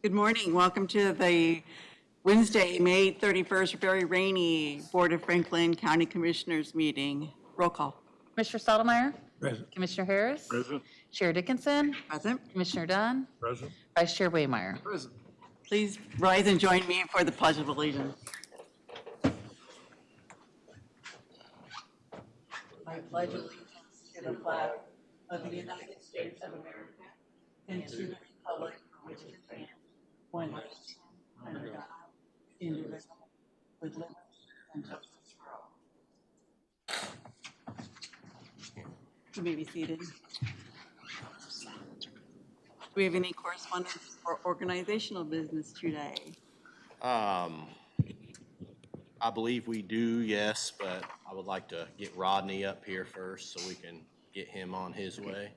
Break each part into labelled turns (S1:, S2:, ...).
S1: Good morning. Welcome to the Wednesday, May 31st, very rainy Board of Franklin County Commissioners meeting. Roll call.
S2: Commissioner Stottlemyre?
S3: Present.
S2: Commissioner Harris?
S3: Present.
S2: Chair Dickinson?
S1: Present.
S2: Commissioner Dunn?
S3: Present.
S2: Vice Chair Waymire?
S3: Present.
S1: Please rise and join me for the Pledge of Allegiance. I pledge allegiance to the flag of the United States of America and to the republic for which it stands, one nation, under God, indivisible, with liberty and justice for all. You may be seated. Do we have any correspondence or organizational business today?
S4: I believe we do, yes, but I would like to get Rodney up here first so we can get him on his way.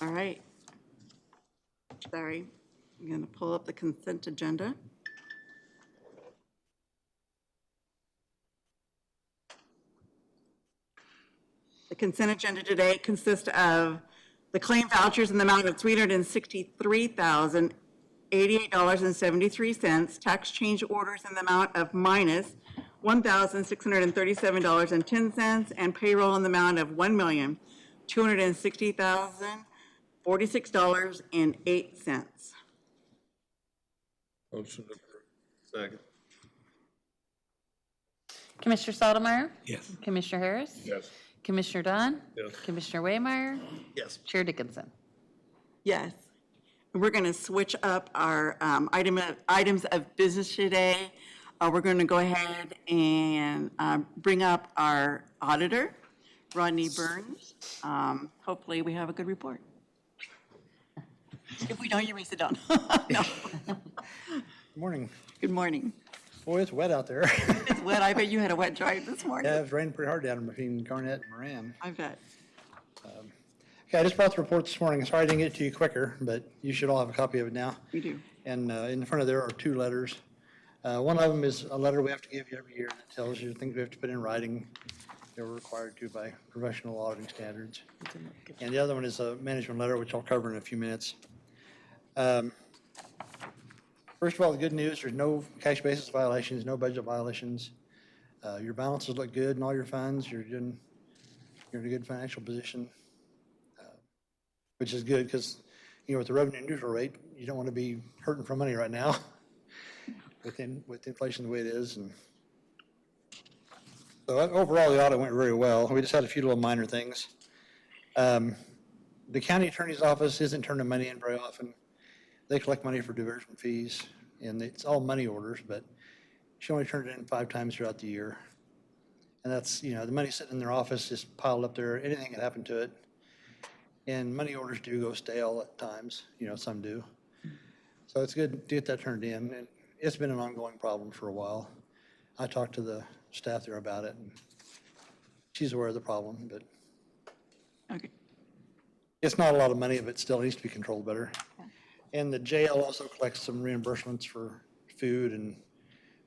S1: All right. Sorry, I'm going to pull up the consent agenda. The consent agenda today consists of the claim vouchers in the amount of $363,088.73, tax change orders in the amount of minus $1,637.10, and payroll in the amount of $1,260,046.08.
S3: Motion approved. Second.
S2: Commissioner Stottlemyre?
S3: Yes.
S2: Commissioner Harris?
S3: Yes.
S2: Commissioner Dunn?
S3: Yes.
S2: Commissioner Waymire?
S4: Yes.
S2: Chair Dickinson?
S1: Yes. And we're going to switch up our items of business today. We're going to go ahead and bring up our auditor, Rodney Burns. Hopefully, we have a good report. If we don't, you may sit down. No.
S5: Good morning.
S1: Good morning.
S5: Boy, it's wet out there.
S1: It's wet. I bet you had a wet drive this morning.
S5: Yeah, it's raining pretty hard down between Garnett and Moran.
S1: I bet.
S5: Okay, I just brought the report this morning. Sorry I didn't get it to you quicker, but you should all have a copy of it now.
S1: We do.
S5: And in front of there are two letters. One of them is a letter we have to give you every year that tells you things we have to put in writing that we're required to by professional auditing standards. And the other one is a management letter, which I'll cover in a few minutes. First of all, the good news, there's no cash basis violations, no budget violations. Your balances look good in all your funds. You're in a good financial position, which is good because, with the revenue neutral rate, you don't want to be hurting for money right now with inflation the way it is. And so overall, the audit went very well. We just had a few little minor things. The county attorney's office isn't turning money in very often. They collect money for diversion fees, and it's all money orders, but she only turned it in 5 times throughout the year. And that's, the money sitting in their office just piled up there. Anything can happen to it. And money orders do go stale at times, some do. So it's good to get that turned in. And it's been an ongoing problem for a while. I talked to the staff there about it, and she's aware of the problem, but
S1: Okay.
S5: it's not a lot of money, but still needs to be controlled better. And the jail also collects some reimbursements for food and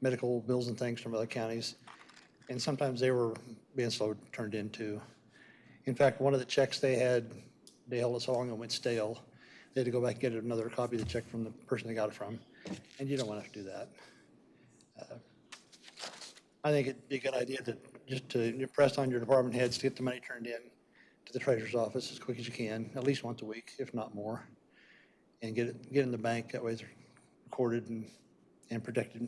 S5: medical bills and things from other counties. And sometimes they were being slow turned in too. In fact, one of the checks they held it so long it went stale. They had to go back and get another copy of the check from the person they got it from. And you don't want to have to do that. I think it'd be a good idea to impress on your department heads to get the money turned in to the treasurer's office as quick as you can, at least once a week, if not more. And get in the bank, that way it's recorded and protected.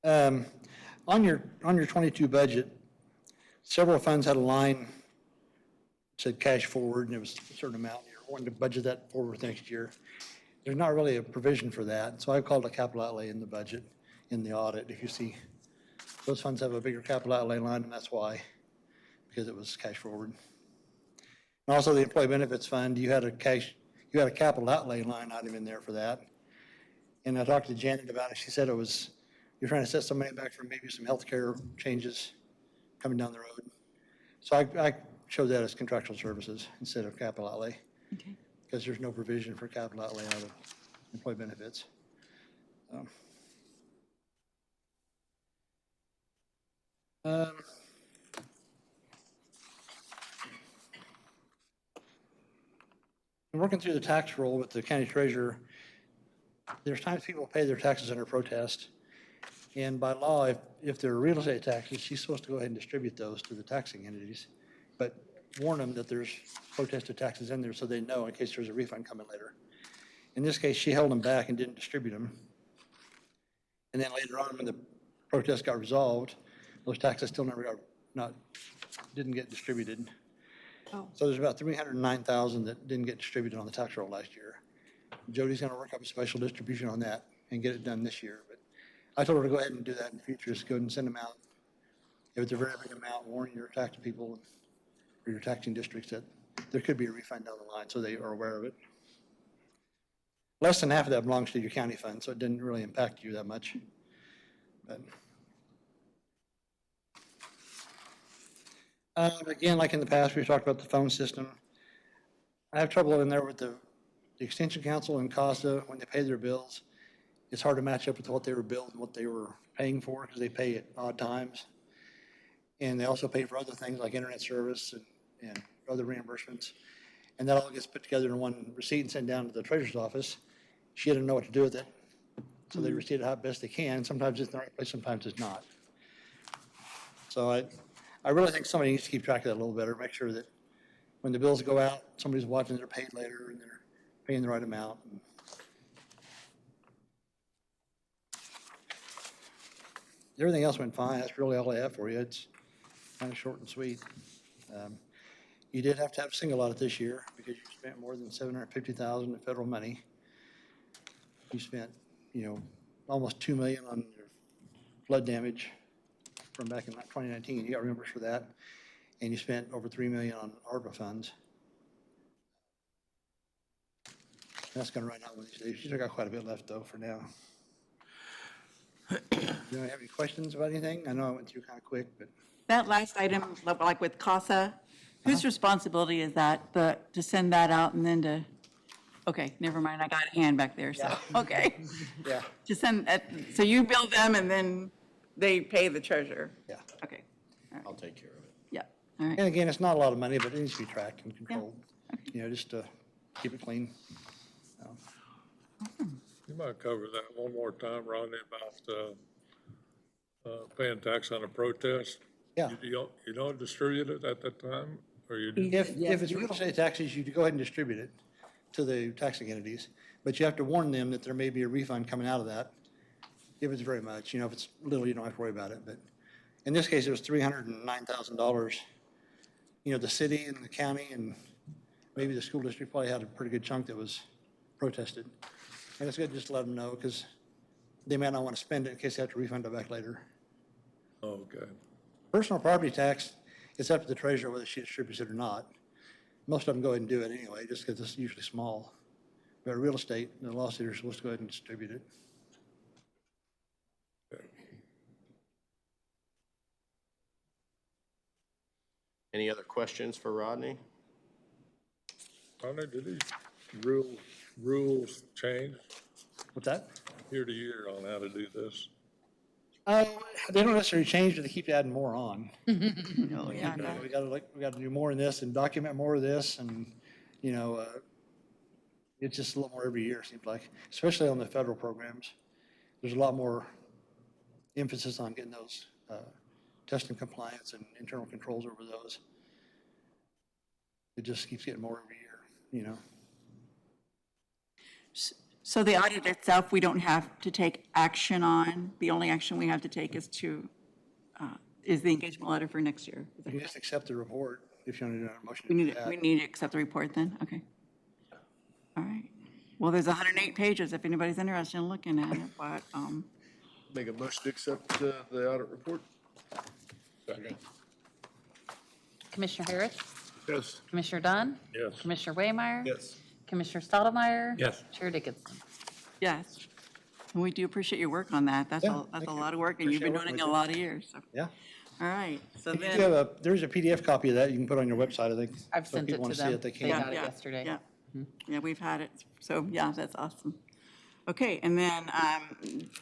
S5: On your 22 budget, several funds had a line that said cash forward, and it was a certain amount. You're wanting to budget that forward next year. There's not really a provision for that, so I've called a capital outlay in the budget, in the audit. If you see, those funds have a bigger capital outlay line, and that's why, because it was cash forward. And also the employee benefits fund, you had a capital outlay line item in there for that. And I talked to Janet about it. She said you're trying to set some money back for maybe some healthcare changes coming down the road. So I showed that as contractual services instead of capital outlay.
S1: Okay.
S5: Because there's no provision for capital outlay out of employee benefits. working through the tax roll with the county treasurer, there's times people pay their taxes under protest. And by law, if they're real estate taxes, she's supposed to go ahead and distribute those to the taxing entities. But warn them that there's protested taxes in there so they know in case there's a refund coming later. In this case, she held them back and didn't distribute them. And then later on, when the protest got resolved, those taxes still didn't get distributed.
S1: Oh.
S5: So there's about 309,000 that didn't get distributed on the tax roll last year. Jody's gonna work up a special distribution on that and get it done this year. But I told her to go ahead and do that in the future, just go ahead and send them out. If it's a very big amount, warn your tax people or your taxing districts that there could be a refund down the line, so they are aware of it. Less than half of that belongs to your county fund, so it didn't really impact you that much. But again, like in the past, we talked about the phone system. I have trouble in there with the Extension Council and CASA, when they pay their bills. It's hard to match up with what they were billed and what they were paying for, because they pay at odd times. And they also pay for other things like internet service and other reimbursements. And that all gets put together in one receipt and sent down to the treasurer's office. She didn't know what to do with it, so they receipt it how best they can. Sometimes it's in the right place, sometimes it's not. So I really think somebody needs to keep track of that a little better, make sure that when the bills go out, somebody's watching, they're paid later, and they're paying the right amount. Everything else went fine. That's really all I have for you. It's kind of short and sweet. You did have to have a single audit this year because you spent more than $750,000 in federal money. You spent, almost $2 million on your flood damage from back in 2019. You got reimbursed for that. And you spent over $3 million on ARPA funds. That's going to run out one of these days. You still got quite a bit left, though, for now. Do you have any questions about anything? I know I went through kind of quick, but.
S1: That last item, like with CASA, whose responsibility is that, to send that out and then to, okay, never mind, I got a hand back there, so, okay.
S5: Yeah.
S1: To send, so you bill them and then they pay the treasurer?
S5: Yeah.
S1: Okay,
S4: I'll take care of it.
S1: yeah, all right.
S5: And again, it's not a lot of money, but it needs to be tracked and controlled, just to keep it clean.
S3: You might cover that one more time, Rodney, about paying tax on a protest.
S5: Yeah.
S3: You don't distribute it at that time, or you do?
S5: If it's real estate taxes, you go ahead and distribute it to the taxing entities, but you have to warn them that there may be a refund coming out of that. If it's very much, if it's little, you don't have to worry about it, but in this case, it was $309,000. The city and the county and maybe the school district probably had a pretty good chunk that was protested. And it's good just to let them know, because they might not want to spend it in case they have to refund it back later.
S3: Okay.
S5: Personal property tax, it's up to the treasurer whether she distributes it or not. Most of them go ahead and do it anyway, just because it's usually small. But real estate, the lawsuit are supposed to go ahead and distribute it.
S4: Any other questions for Rodney?
S3: Rodney, did these rules change
S5: What's that?
S3: year to year on how to do this?
S5: They don't necessarily change, but they keep adding more on.
S1: Oh, yeah,
S5: We gotta do more in this and document more of this, and, it's just a little more every year, it seems like, especially on the federal programs. There's a lot more emphasis on getting those testing compliance and internal controls over those. It just keeps getting more every year,
S1: So the audit itself, we don't have to take action on. The only action we have to take is the engagement letter for next year. Is that
S5: You just accept the report if you want to do a motion.
S1: We
S5: to
S1: need,
S5: do that.
S1: we need to accept the report then? Okay. All right. Well, there's 108 pages if anybody's interested in looking at it, but,
S3: Make a motion to accept the audit report? Second.
S2: Commissioner Harris,
S3: Yes.
S2: Commissioner Dunn,
S3: Yes.
S2: Commissioner Waymire.
S3: Yes.
S2: Commissioner Stottlemyre.
S3: Yes.
S2: Chair Dickinson.
S1: yes. And we do appreciate your work on that. That's
S5: Yeah,
S1: a
S5: thank you.
S1: lot of work, and you've been
S5: Appreciate
S1: doing it
S5: working
S1: a
S5: with
S1: lot of years. So,
S5: Yeah.
S1: all right. So
S5: You do
S1: then.
S5: have there's a PDF copy of that you can put on your website, I think.
S2: I've
S5: So if
S2: sent it
S5: people
S2: to
S5: want see
S2: them.
S5: it, they
S2: They
S5: can.
S2: got it yesterday.
S1: Yeah, yeah, we've had it. So, yeah, that's awesome. Okay, and then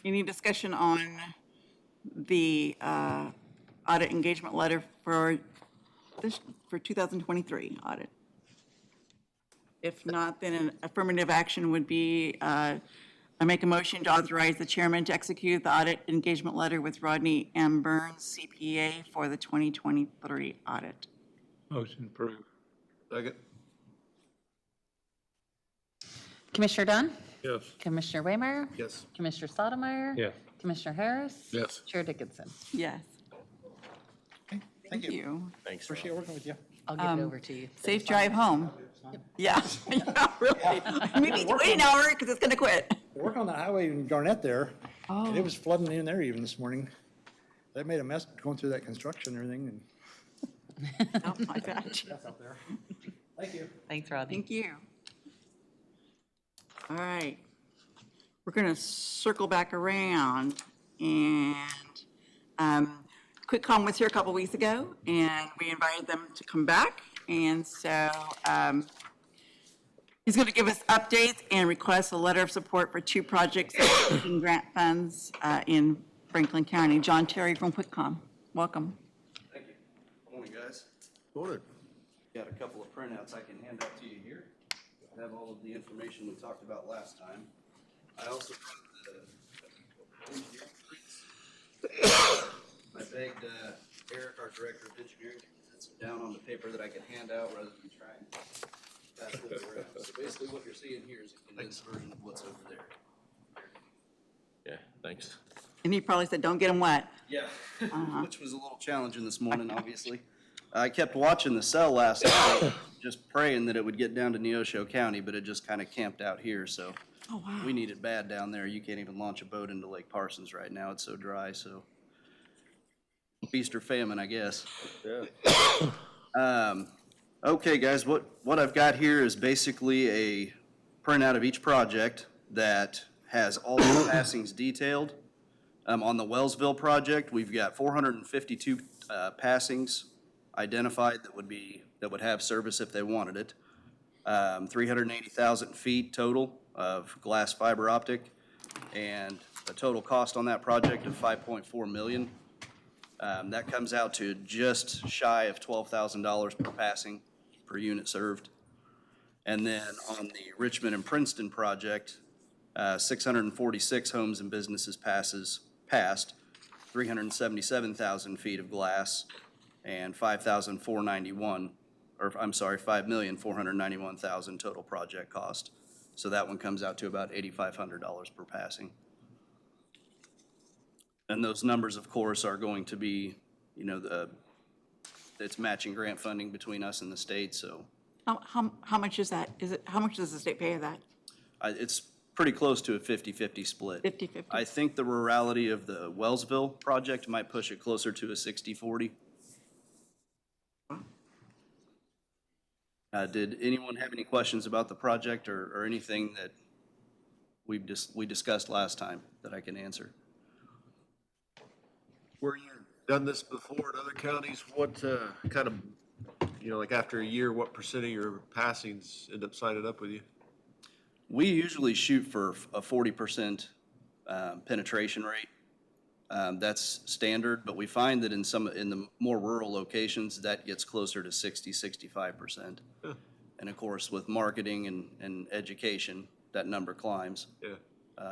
S1: any discussion on the audit engagement letter for 2023 audit? If not, then an affirmative action would be, I make a motion to authorize the chairman to execute the audit engagement letter with Rodney M. Burns, CPA, for the 2023 audit.
S3: Motion approved.
S6: Second?
S2: Commissioner Dunn?
S3: Yes.
S2: Commissioner Waymire?
S6: Yes.
S2: Commissioner Stottlemyre?
S3: Yes.
S2: Commissioner Harris?
S6: Yes.
S2: Chair Dickinson?
S1: Yes.
S5: Okay,
S1: Thank you.
S4: Thanks,
S5: Appreciate
S4: Ron.
S5: working with you.
S2: I'll give it over to you.
S1: Safe drive home. Yeah, yeah, really. Maybe wait an hour because it's going to quit.
S5: Working on that highway in Garnett there,
S1: Oh.
S5: and it was flooding in there even this morning. They made a mess going through that construction and everything, and
S1: Oh, my gosh.
S5: that's out there. Thank you.
S2: Thanks, Rodney.
S1: Thank you. All right. We're going to circle back around, and QuickCom was here a couple weeks ago, and we invited them to come back. And so he's going to give us updates and request a letter of support for 2 projects seeking grant funds in Franklin County. John Terry from QuickCom, welcome.
S7: Thank you. Morning, guys.
S6: Morning.
S7: Got a couple of printouts I can hand out to you here. Have all of the information we talked about last time. I also brought the engineering prints. I begged Eric, our director of engineering, to put some down on the paper that I could hand out rather than try and pass it around. So basically what you're seeing here is a condensed version of what's over there.
S4: Yeah, thanks.
S1: And he probably said, don't get them wet.
S7: Yeah, which was a little challenging this morning, obviously. I kept watching the cell last night, just praying that it would get down to Neosho County, but it just kind of camped out here, so.
S1: Oh, wow.
S7: We need it bad down there. You can't even launch a boat into Lake Parsons right now. It's so dry, so. Feast or famine, I guess.
S6: Yeah.
S7: Okay, guys, what I've got here is basically a printout of each project that has all the passings detailed. On the Wellsville project, we've got 452 passings identified that would have service if they wanted it. 380,000 feet total of glass fiber optic, and a total cost on that project of $5.4 million. That comes out to just shy of $12,000 per passing per unit served. And then on the Richmond and Princeton project, 646 homes and businesses passed, 377,000 feet of glass, and 5,491,000 total project cost. So that one comes out to about $8,500 per passing. And those numbers, of course, are going to be, it's matching grant funding between us and the state, so
S1: How much is that? How much does the state pay of that?
S7: it's pretty close to a 50-50 split.
S1: 50-50?
S7: I think the rurality of the Wellsville project might push it closer to a 60-40. Did anyone have any questions about the project or anything that we discussed last time that I can answer?
S6: Where you done this before in other counties, what kind of, like after a year, what percent of your passings end up signing up with you?
S7: We usually shoot for a 40% penetration rate. That's standard, but we find that in the more rural locations, that gets closer to 60-65%.
S6: Huh.
S7: And of course, with marketing and education, that number climbs.
S6: Yeah.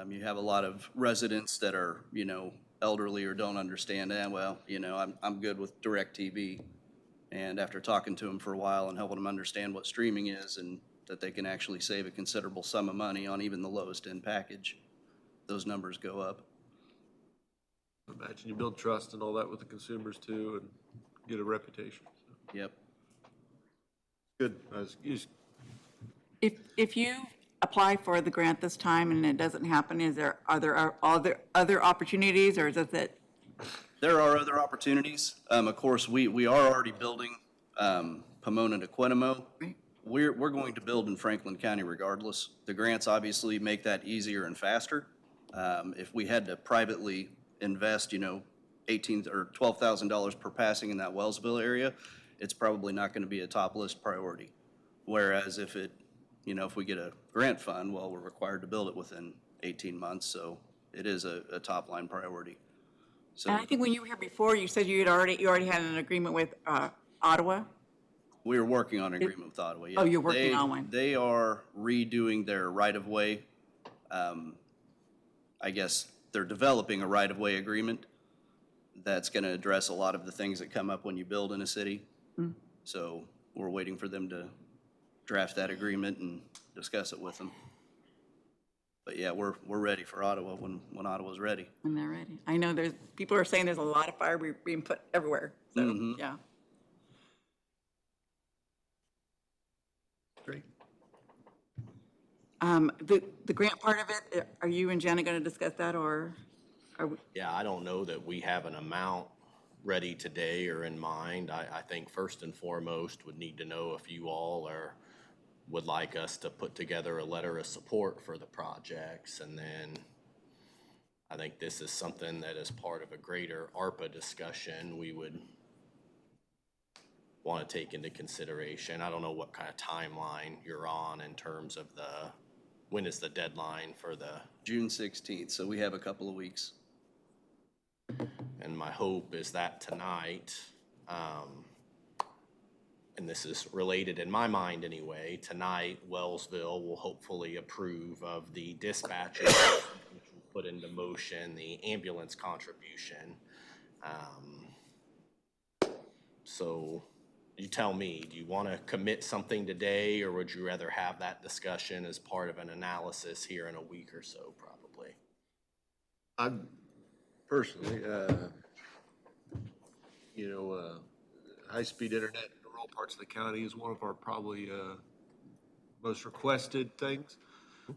S7: You have a lot of residents that are, elderly or don't understand, I'm good with DirecTV. And after talking to them for a while and helping them understand what streaming is and that they can actually save a considerable sum of money on even the lowest end package, those numbers go up.
S6: Imagine you build trust and all that with the consumers too and get a reputation.
S7: Yep.
S6: Good.
S1: If you apply for the grant this time and it doesn't happen, are there other opportunities, or is it?
S7: There are other opportunities. Of course, we are already building Pomona to Quenemo.
S1: Right.
S7: We're going to build in Franklin County regardless. The grants obviously make that easier and faster. If we had to privately invest, $18,000 or $12,000 per passing in that Wellsville area, it's probably not going to be a top list priority. Whereas if we get a grant fund, well, we're required to build it within 18 months, so it is a top line priority. So
S1: And I think when you were here before, you said you already had an agreement with Ottawa.
S7: We are working on an agreement with Ottawa, yeah.
S1: Oh, you're working
S7: They-
S1: on one.
S7: They are redoing their right-of-way. I guess they're developing a right-of-way agreement that's gonna address a lot of the things that come up when you build in a city. So we're waiting for them to draft that agreement and discuss it with them. But yeah, we're ready for Ottawa when Ottawa's ready.
S1: When they're ready. I know people are saying there's a lot of fiber being put everywhere, so, yeah.
S6: Great.
S1: The grant part of it, are you and Jenna gonna discuss that, or are we?
S4: Yeah, I don't know that we have an amount ready today or in mind. I think first and foremost would need to know if you all would like us to put together a letter of support for the projects. And then I think this is something that is part of a greater ARPA discussion we would want to take into consideration. I don't know what kind of timeline you're on in terms of when is the deadline for the,
S7: June 16th, so we have a couple of weeks.
S4: and my hope is that tonight, and this is related in my mind anyway, tonight Wellsville will hopefully approve of the dispatcher, which will put into motion the ambulance contribution. So you tell me, do you want to commit something today, or would you rather have that discussion as part of an analysis here in a week or so, probably?
S6: I'm personally, high-speed internet in rural parts of the county is one of our probably most requested things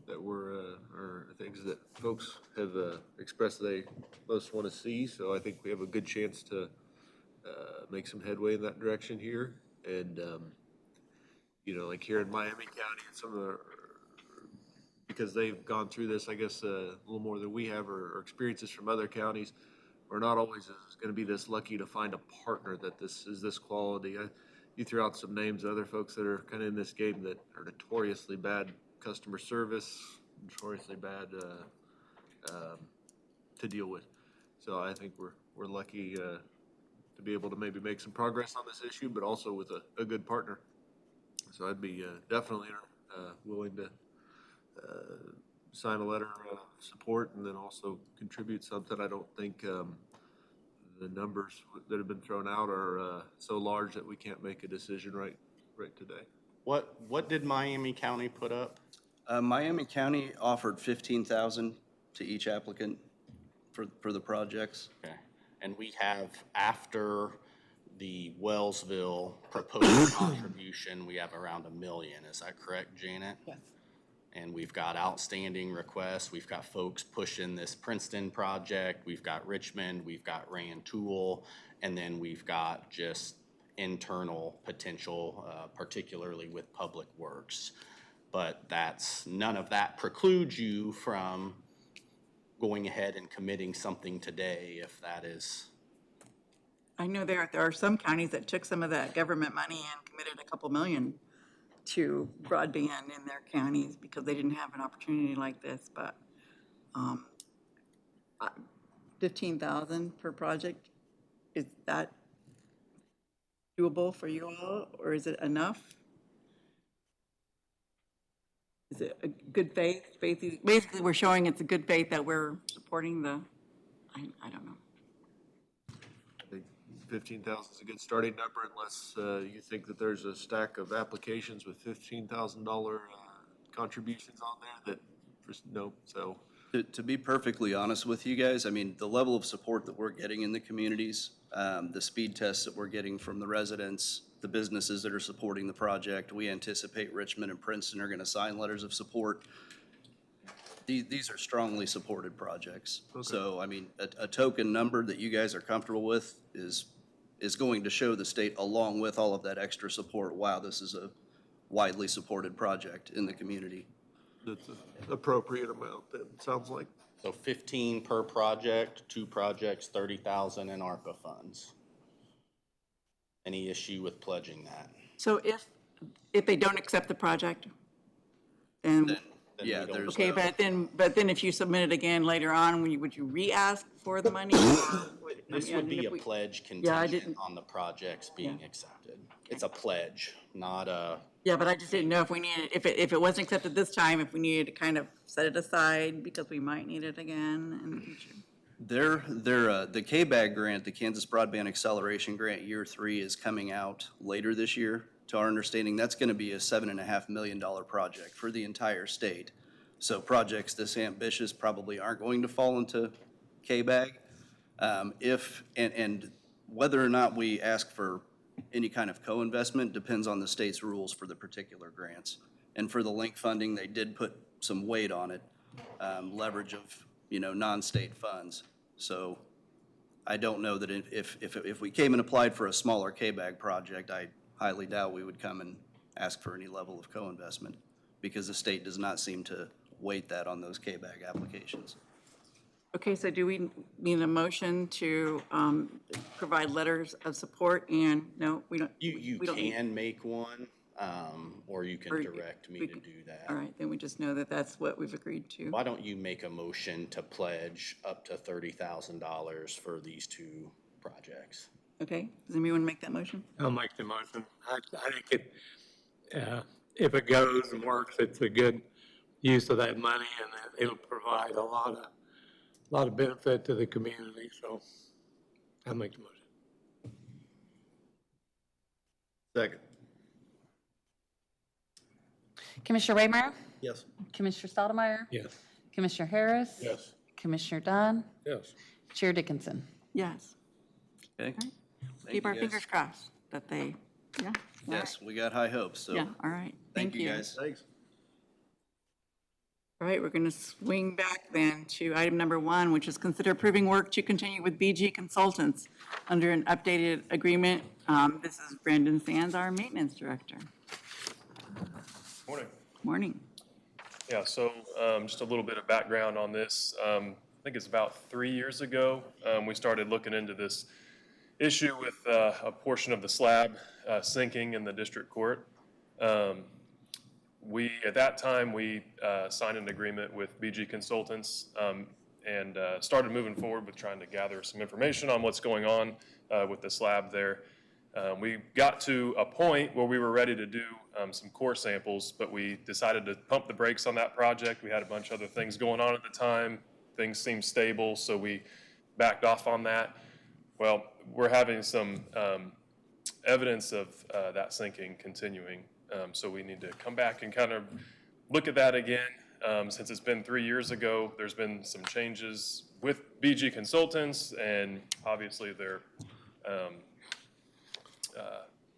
S6: that are things that folks have expressed they most want to see. So I think we have a good chance to make some headway in that direction here. And, like here in Miami County and some of the, because they've gone through this, I guess, a little more than we have, or experiences from other counties, we're not always going to be this lucky to find a partner that this quality. You threw out some names of other folks that are kind of in this game that are notoriously bad customer service, notoriously bad to deal with. So I think we're lucky to be able to maybe make some progress on this issue, but also with a good partner. So I'd be definitely willing to sign a letter of support and then also contribute something. I don't think the numbers that have been thrown out are so large that we can't make a decision right today.
S4: What did Miami County put up?
S7: Miami County offered $15,000 to each applicant for the projects.
S4: Okay, and we have, after the Wellsville proposed contribution, we have around $1 million. Is that correct, Janet?
S1: Yes.
S4: And we've got outstanding requests. We've got folks pushing this Princeton project. We've got Richmond. We've got Rantoul. And then we've got just internal potential, particularly with Public Works. But none of that precludes you from going ahead and committing something today if that is.
S1: I know there are some counties that took some of that government money and committed a couple million to broadband in their counties because they didn't have an opportunity like this, but 15,000 per project, is that doable for you all, or is it enough? Is it a good faith? Basically, we're showing it's a good faith that we're supporting I don't know.
S6: I think 15,000 is a good starting number unless you think that there's a stack of applications with $15,000 contributions on there no. So
S7: To be perfectly honest with you guys, I mean, the level of support that we're getting in the communities, the speed tests that we're getting from the residents, the businesses that are supporting the project, we anticipate Richmond and Princeton are going to sign letters of support. These are strongly supported projects. So, I mean, a token number that you guys are comfortable with is going to show the state, along with all of that extra support, wow, this is a widely supported project in the community.
S6: that's an appropriate amount, it sounds like.
S4: So 15 per project, 2 projects, 30,000 in ARPA funds. Any issue with pledging that?
S1: So if they don't accept the project, then,
S4: Then
S7: Yeah,
S4: we don't-
S7: there's
S1: okay,
S7: no-
S1: but then if you submit it again later on, would you re-ask for the money? Or would-
S4: This
S1: Yeah,
S4: would
S1: and
S4: be
S1: if
S4: a
S1: we-
S4: pledge
S1: I
S4: contingent
S1: didn't-
S4: on the projects being accepted. It's a pledge, not a,
S1: Yeah, but I just didn't know if we needed, if it wasn't accepted this time, if we needed to kind of set it aside because we might need it again in the future.
S7: The KBAG grant, the Kansas Broadband Acceleration Grant, year 3 is coming out later this year. To our understanding, that's going to be a $7.5 million project for the entire state. So projects this ambitious probably aren't going to fall into KBAG. And whether or not we ask for any kind of co-investment depends on the state's rules for the particular grants. And for the link funding, they did put some weight on it, leverage of, non-state funds. So I don't know that if we came and applied for a smaller KBAG project, I highly doubt we would come and ask for any level of co-investment because the state does not seem to weight that on those KBAG applications.
S1: Okay, so do we need a motion to provide letters of support and, no, we don't?
S4: you
S1: we don't need-
S4: can make one, or you can
S1: Or
S4: direct me
S1: we
S4: to
S1: can-
S4: do that.
S1: All right, then we just know that that's what we've agreed to.
S4: Why don't you make a motion to pledge up to $30,000 for these 2 projects?
S1: Okay, does anybody want to make that motion?
S3: I'll make the motion. I think if it goes and works, it's a good use of that money, and it'll provide a lot of benefit to the community, so I'll make the motion.
S6: Second.
S2: Commissioner Waymire?
S6: Yes.
S2: Commissioner Stottlemyre?
S3: Yes.
S2: Commissioner Harris?
S3: Yes.
S2: Commissioner Dunn?
S3: Yes.
S2: Chair Dickinson?
S1: Yes.
S7: Okay?
S1: Keep
S7: you,
S1: our
S7: guys.
S1: fingers crossed that they, yeah. all right.
S7: Yes, we got high hopes, so.
S1: Yeah, all right.
S7: Thank you, guys.
S6: Thanks.
S1: All right, we're going to swing back then to item number 1, which is consider approving work to continue with BG Consultants under an updated agreement. This is Brandon Sands, our maintenance director.
S8: Morning.
S1: Morning.
S8: Yeah, so just a little bit of background on this. I think it's about 3 years ago, we started looking into this issue with a portion of the slab sinking in the district court. At that time, we signed an agreement with BG Consultants and started moving forward with trying to gather some information on what's going on with the slab there. We got to a point where we were ready to do some core samples, but we decided to pump the brakes on that project. We had a bunch of other things going on at the time. Things seemed stable, so we backed off on that. Well, we're having some evidence of that sinking continuing, so we need to come back and kind of look at that again. Since it's been 3 years ago, there's been some changes with BG Consultants, and obviously their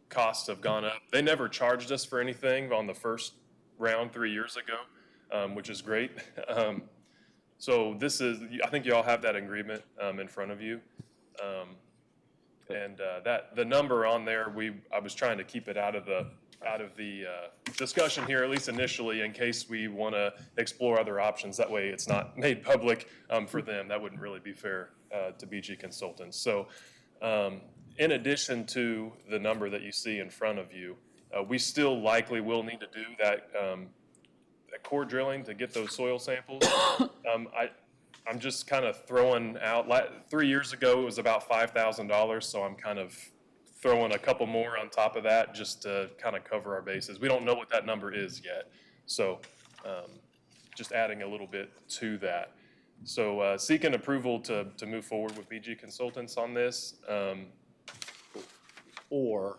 S8: costs have gone up. They never charged us for anything on the first round 3 years ago, which is great. So this is, I think you all have that agreement in front of you. And that the number on there, I was trying to keep it out of the discussion here, at least initially, in case we want to explore other options. That way it's not made public for them. That wouldn't really be fair to BG Consultants. So in addition to the number that you see in front of you, we still likely will need to do that core drilling to get those soil samples. I'm just kind of throwing out, 3 years ago, it was about $5,000, so I'm kind of throwing a couple more on top of that just to kind of cover our bases. We don't know what that number is yet, so just adding a little bit to that. So seeking approval to move forward with BG Consultants on this.
S4: Or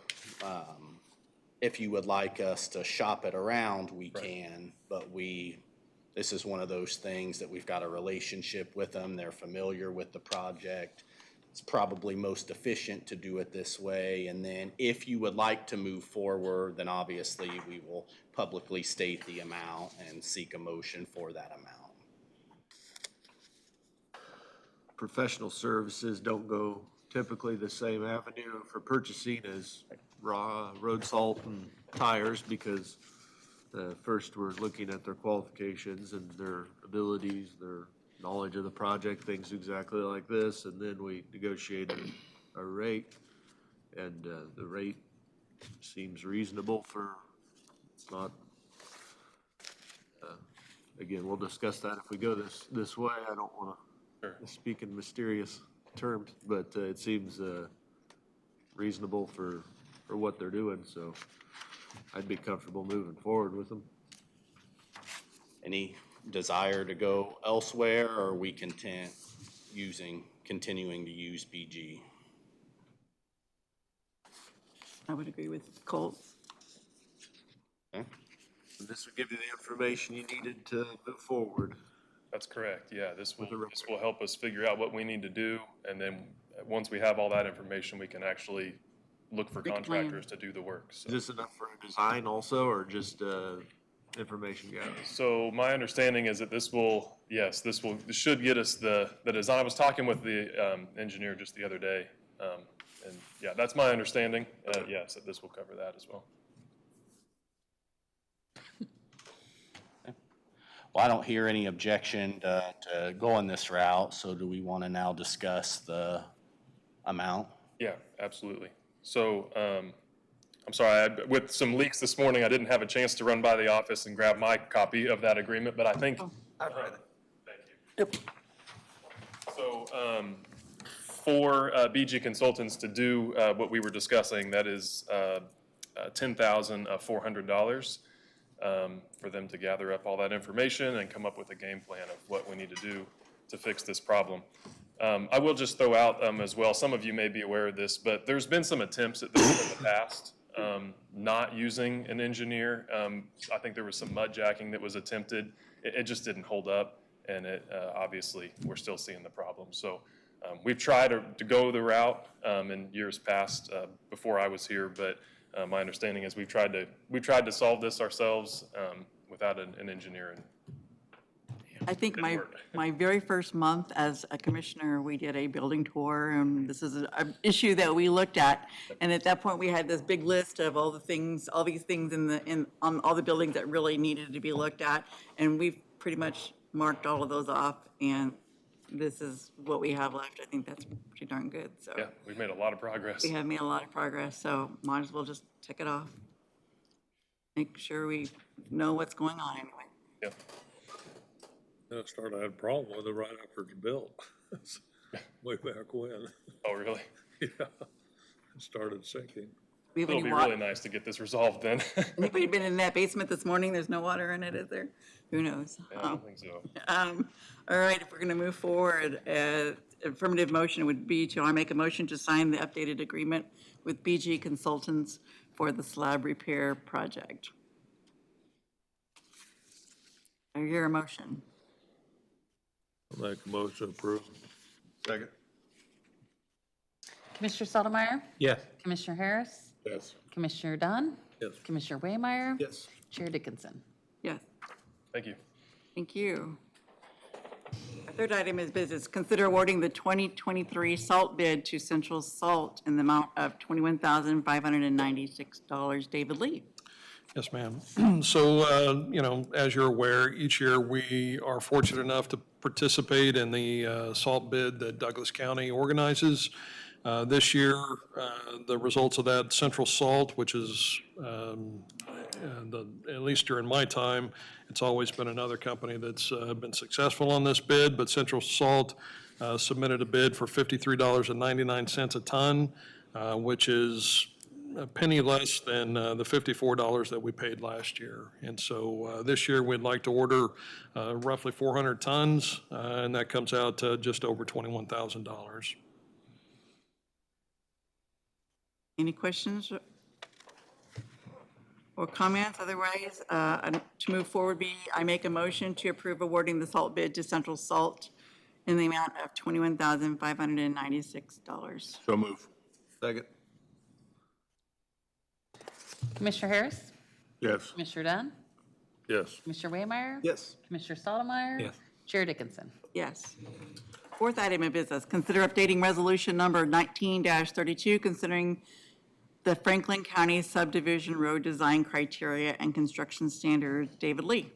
S4: if you would like us to shop it around, we can, but this is one of those things that we've got a relationship with them. They're familiar with the project. It's probably most efficient to do it this way. And then if you would like to move forward, then obviously we will publicly state the amount and seek a motion for that amount.
S6: Professional services don't go typically the same avenue for purchasing as raw road salt and tires because first we're looking at their qualifications and their abilities, their knowledge of the project, things exactly like this, and then we negotiate a rate. And the rate seems reasonable for, it's not, again, we'll discuss that if we go this way. I don't want to speak in mysterious terms, but it seems reasonable for what they're doing, so I'd be comfortable moving forward with them.
S4: Any desire to go elsewhere, or are we content continuing to use BG?
S1: I would agree with Colt.
S4: Okay.
S6: This would give you the information you needed to move forward.
S8: That's correct, yeah. This
S6: the
S8: will help us figure out what we need to do, and then once we have all that information, we can actually look for
S1: Make a plan.
S8: contractors to do the work.
S6: Is
S8: So,
S6: this enough for a design also, or just information gathering?
S8: so my understanding is that this should get us the design. I was talking with the engineer just the other day, and yeah, that's my understanding. Yes, that this will cover that as well.
S4: Well, I don't hear any objection to going this route, so do we want to now discuss the amount?
S8: Yeah, absolutely. So, I'm sorry, with some leaks this morning, I didn't have a chance to run by the office and grab my copy of that agreement, but I think.
S5: I've read it.
S8: Thank you. So, for BG Consultants to do what we were discussing, that is $10,400 for them to gather up all that information and come up with a game plan of what we need to do to fix this problem. I will just throw out as well, some of you may be aware of this, but there's been some attempts at this in the past, not using an engineer. I think there was some mud jacking that was attempted. It just didn't hold up, and obviously, we're still seeing the problem. So we've tried to go the route in years past before I was here, but my understanding is we've tried to solve this ourselves without an engineer.
S1: I think
S8: Didn't work.
S1: my very first month as a commissioner, we did a building tour, and this is an issue that we looked at. And at that point, we had this big list of all these things on all the buildings that really needed to be looked at. And we've pretty much marked all of those off, and this is what we have left. I think that's pretty darn good, so.
S8: Yeah, we've made a lot of progress.
S1: We have made a lot of progress, so might as well just tick it off. Make sure we know what's going on anyway.
S8: Yep.
S3: I started, I had a problem with it right after it's built. Way back when.
S8: Oh, really?
S3: Yeah, it started sinking.
S1: We have
S8: It'll
S1: any
S8: be
S1: water?
S8: really nice to get this resolved then.
S1: Anybody been in that basement this morning? There's no water in it, is there? Who knows?
S8: I don't think so.
S1: All right, if we're gonna move forward, affirmative motion would be I make a motion to sign the updated agreement with BG Consultants for the slab repair project. I hear a motion.
S3: I'll make a motion to approve.
S6: Second.
S2: Commissioner Stottlemyre?
S3: Yes.
S2: Commissioner Harris?
S3: Yes.
S2: Commissioner Dunn?
S3: Yes.
S2: Commissioner Waymire?
S6: Yes.
S2: Chair Dickinson?
S1: Yes,
S8: Thank you.
S1: thank you. Our third item is business. Consider awarding the 2023 salt bid to Central Salt in the amount of $21,596. David Lee.
S9: Yes, ma'am. So, as you're aware, each year we are fortunate enough to participate in the salt bid that Douglas County organizes. This year, the results of that, Central Salt, which is, at least during my time, it's always been another company that's been successful on this bid, but Central Salt submitted a bid for $53.99 a ton, which is a penny less than the $54 that we paid last year. And so this year, we'd like to order roughly 400 tons, and that comes out to just over $21,000.
S1: Any questions or comments? Otherwise, to move forward, I make a motion to approve awarding the salt bid to Central Salt in the amount of $21,596.
S6: So move. Second.
S2: Commissioner Harris?
S3: Yes.
S2: Commissioner Dunn?
S3: Yes.
S2: Commissioner Waymire?
S6: Yes.
S2: Commissioner Stottlemyre?
S3: Yes.
S2: Chair Dickinson?
S1: Yes. Fourth item of business, consider updating resolution number 19-32, considering the Franklin County subdivision road design criteria and construction standards. David Lee.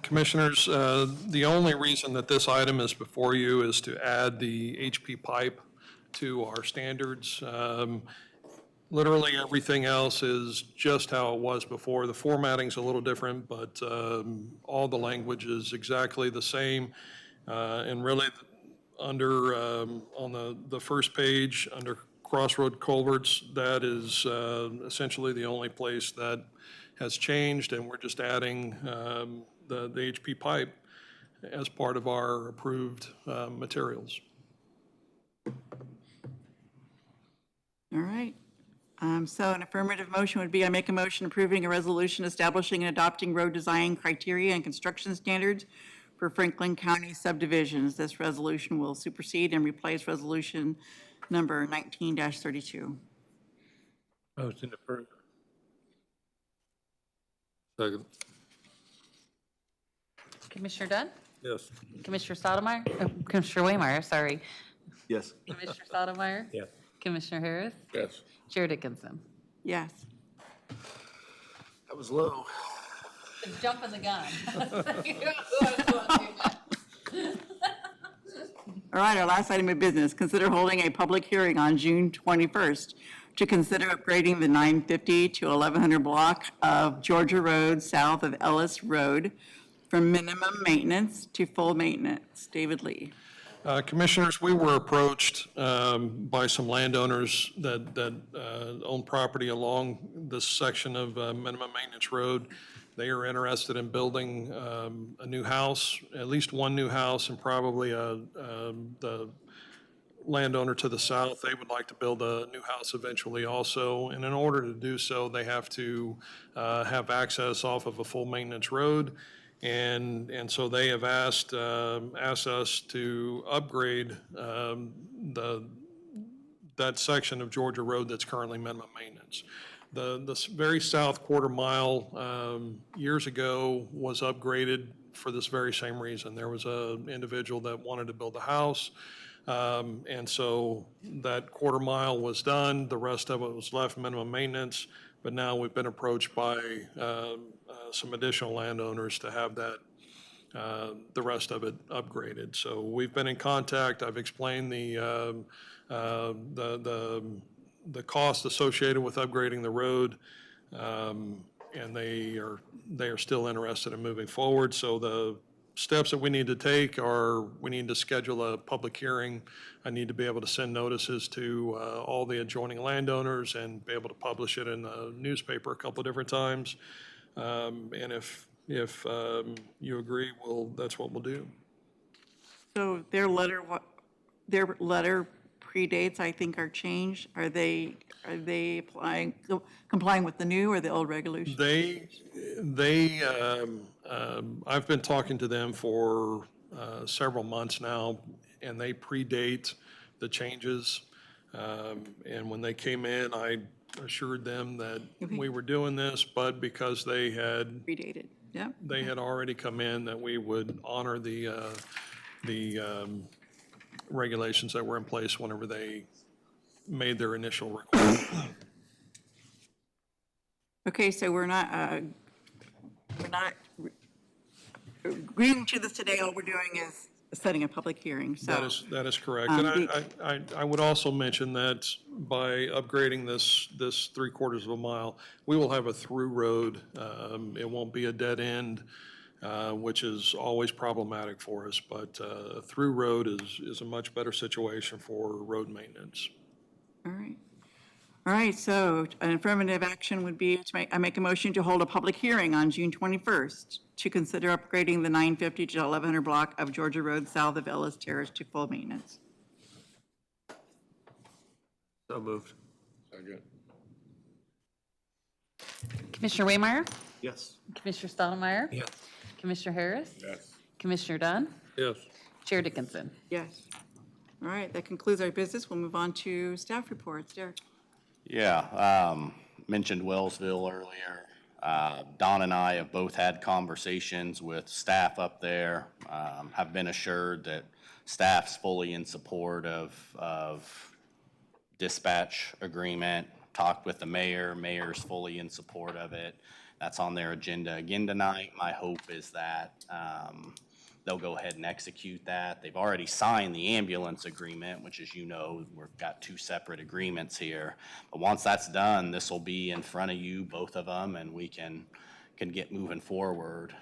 S9: Commissioners, the only reason that this item is before you is to add the HP pipe to our standards. Literally everything else is just how it was before. The formatting's a little different, but all the language is exactly the same. And really, on the first page, under Crossroad Culverts, that is essentially the only place that has changed, and we're just adding the HP pipe as part of our approved materials.
S1: All right. So an affirmative motion would be, I make a motion approving a resolution establishing and adopting road design criteria and construction standards for Franklin County subdivisions. This resolution will supersede and replace resolution number 19-32.
S3: Motion approved.
S9: Second.
S2: Commissioner Dunn?
S9: Yes.
S2: Commissioner Stottlemyre? Commissioner Waymire, sorry.
S6: Yes.
S2: Commissioner Stottlemyre?
S3: Yes.
S2: Commissioner Harris?
S3: Yes.
S2: Chair Dickinson?
S1: Yes.
S6: That was low.
S2: Jumping the gun.
S1: All right, our last item of business, consider holding a public hearing on June 21st to consider upgrading the 950 to 1100 block of Georgia Road south of Ellis Road from minimum maintenance to full maintenance. David Lee.
S9: Commissioners, we were approached by some landowners that own property along this section of minimum maintenance road. They are interested in building a new house, at least one new house, and probably the landowner to the south, they would like to build a new house eventually also. And in order to do so, they have to have access off of a full maintenance road. And so they have asked us to upgrade that section of Georgia Road that's currently minimum maintenance. The very south quarter mile years ago was upgraded for this very same reason. There was an individual that wanted to build a house, and so that quarter mile was done. The rest of it was left minimum maintenance, but now we've been approached by some additional landowners to have that, the rest of it upgraded. So we've been in contact. I've explained the cost associated with upgrading the road, and they are still interested in moving forward. So the steps that we need to take are, we need to schedule a public hearing. I need to be able to send notices to all the adjoining landowners and be able to publish it in the newspaper a couple of different times. And if you agree, that's what we'll do.
S1: So their letter predates, I think, are changed. Are they complying with the new or the old regulations?
S9: I've been talking to them for several months now, and they predate the changes. And when they came in, I assured them that we were doing this, but because they had
S1: Predated, yeah.
S9: they had already come in, that we would honor the regulations that were in place whenever they made their initial request.
S1: Okay, so we're not agreeing to this today. All we're doing is setting a public hearing, so.
S9: That is correct. And I would also mention that by upgrading this 3/4 of a mile, we will have a through road. It won't be a dead end, which is always problematic for us, but a through road is a much better situation for road maintenance.
S1: All right. All right, so an affirmative action would be I make a motion to hold a public hearing on June 21st to consider upgrading the 950 to 1100 block of Georgia Road south of Ellis Terrace to full maintenance.
S6: So moved.
S2: Commissioner Waymire?
S6: Yes.
S2: Commissioner Stottlemyre?
S3: Yes.
S2: Commissioner Harris?
S3: Yes.
S2: Commissioner Dunn?
S9: Yes.
S2: Chair Dickinson?
S1: Yes. All right, that concludes our business. We'll move on to staff reports. Derek.
S4: Yeah, mentioned Wellsville earlier. Don and I have both had conversations with staff up there, have been assured that staff's fully in support of dispatch agreement. Talked with the mayor, mayor's fully in support of it. That's on their agenda again tonight. My hope is that they'll go ahead and execute that. They've already signed the ambulance agreement, which, as you know, we've got two separate agreements here. But once that's done, this will be in front of you, both of them, and we can get moving forward.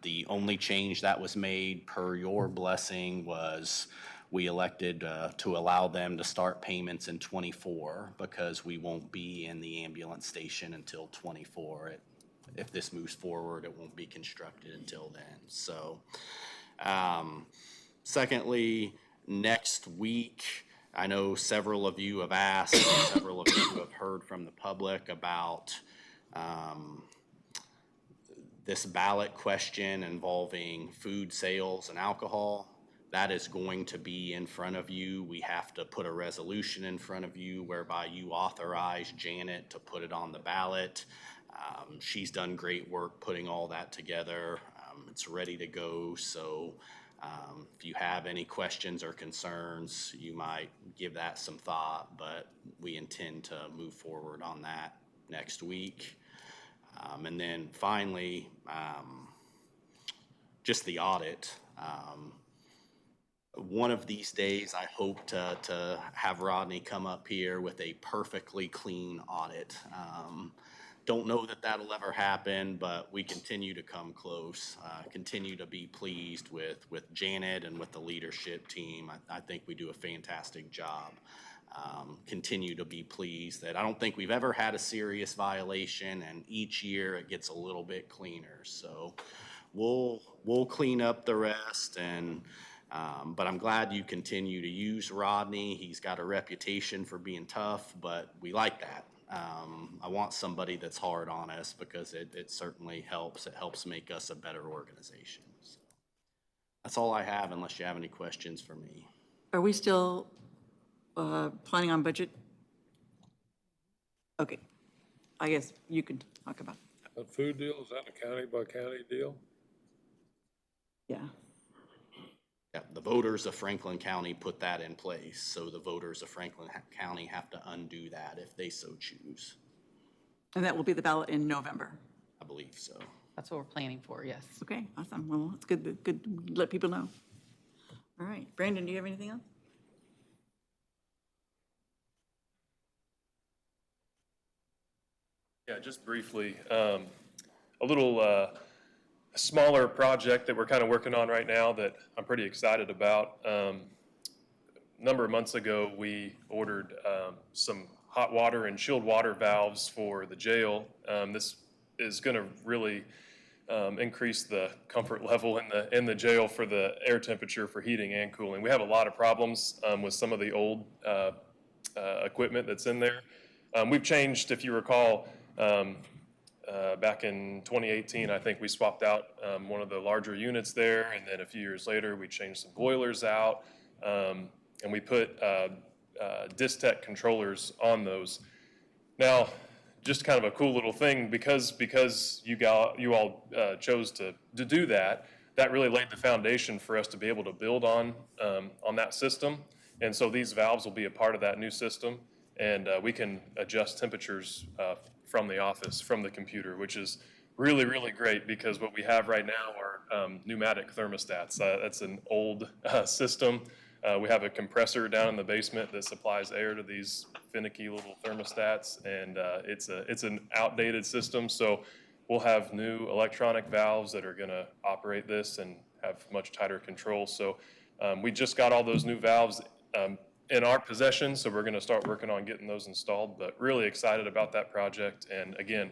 S4: The only change that was made per your blessing was we elected to allow them to start payments in '24 because we won't be in the ambulance station until '24. If this moves forward, it won't be constructed until then. So, secondly, next week, I know several of you have asked, and several of you have heard from the public about this ballot question involving food sales and alcohol. That is going to be in front of you. We have to put a resolution in front of you whereby you authorize Janet to put it on the ballot. She's done great work putting all that together. It's ready to go. So if you have any questions or concerns, you might give that some thought, but we intend to move forward on that next week. And then finally, just the audit. One of these days, I hope to have Rodney come up here with a perfectly clean audit. Don't know that that'll ever happen, but we continue to come close, continue to be pleased with Janet and with the leadership team. I think we do a fantastic job. Continue to be pleased that I don't think we've ever had a serious violation, and each year it gets a little bit cleaner. So we'll clean up the rest, and but I'm glad you continue to use Rodney. He's got a reputation for being tough, but we like that. I want somebody that's hard on us because it certainly helps. It helps make us a better organization. So that's all I have, unless you have any questions for me.
S1: Are we still planning on budget? Okay, I guess you could talk about it.
S3: The food deal, is that a county by county deal?
S1: Yeah.
S4: Yeah, the voters of Franklin County put that in place, so the voters of Franklin County have to undo that if they so choose.
S1: And that will be the ballot in November.
S4: I believe so.
S2: That's what we're planning for, yes.
S1: Okay, awesome. Well, it's good to let people know. All right, Brandon, do you have anything else?
S8: Yeah, just briefly, a little smaller project that we're kind of working on right now that I'm pretty excited about. A number of months ago, we ordered some hot water and chilled water valves for the jail. This is going to really increase the comfort level in the jail for the air temperature for heating and cooling. We have a lot of problems with some of the old equipment that's in there. We've changed, if you recall, back in 2018, I think we swapped out one of the larger units there, and then a few years later, we changed some boilers out, and we put Distech controllers on those. Now, just kind of a cool little thing, because you all chose to do that, that really laid the foundation for us to be able to build on that system. And so these valves will be a part of that new system, and we can adjust temperatures from the office, from the computer, which is really, really great, because what we have right now are pneumatic thermostats. That's an old system. We have a compressor down in the basement that supplies air to these finicky little thermostats, and it's an outdated system. So we'll have new electronic valves that are going to operate this and have much tighter control. So we just got all those new valves in our possession, so we're going to start working on getting those installed, but really excited about that project. And again,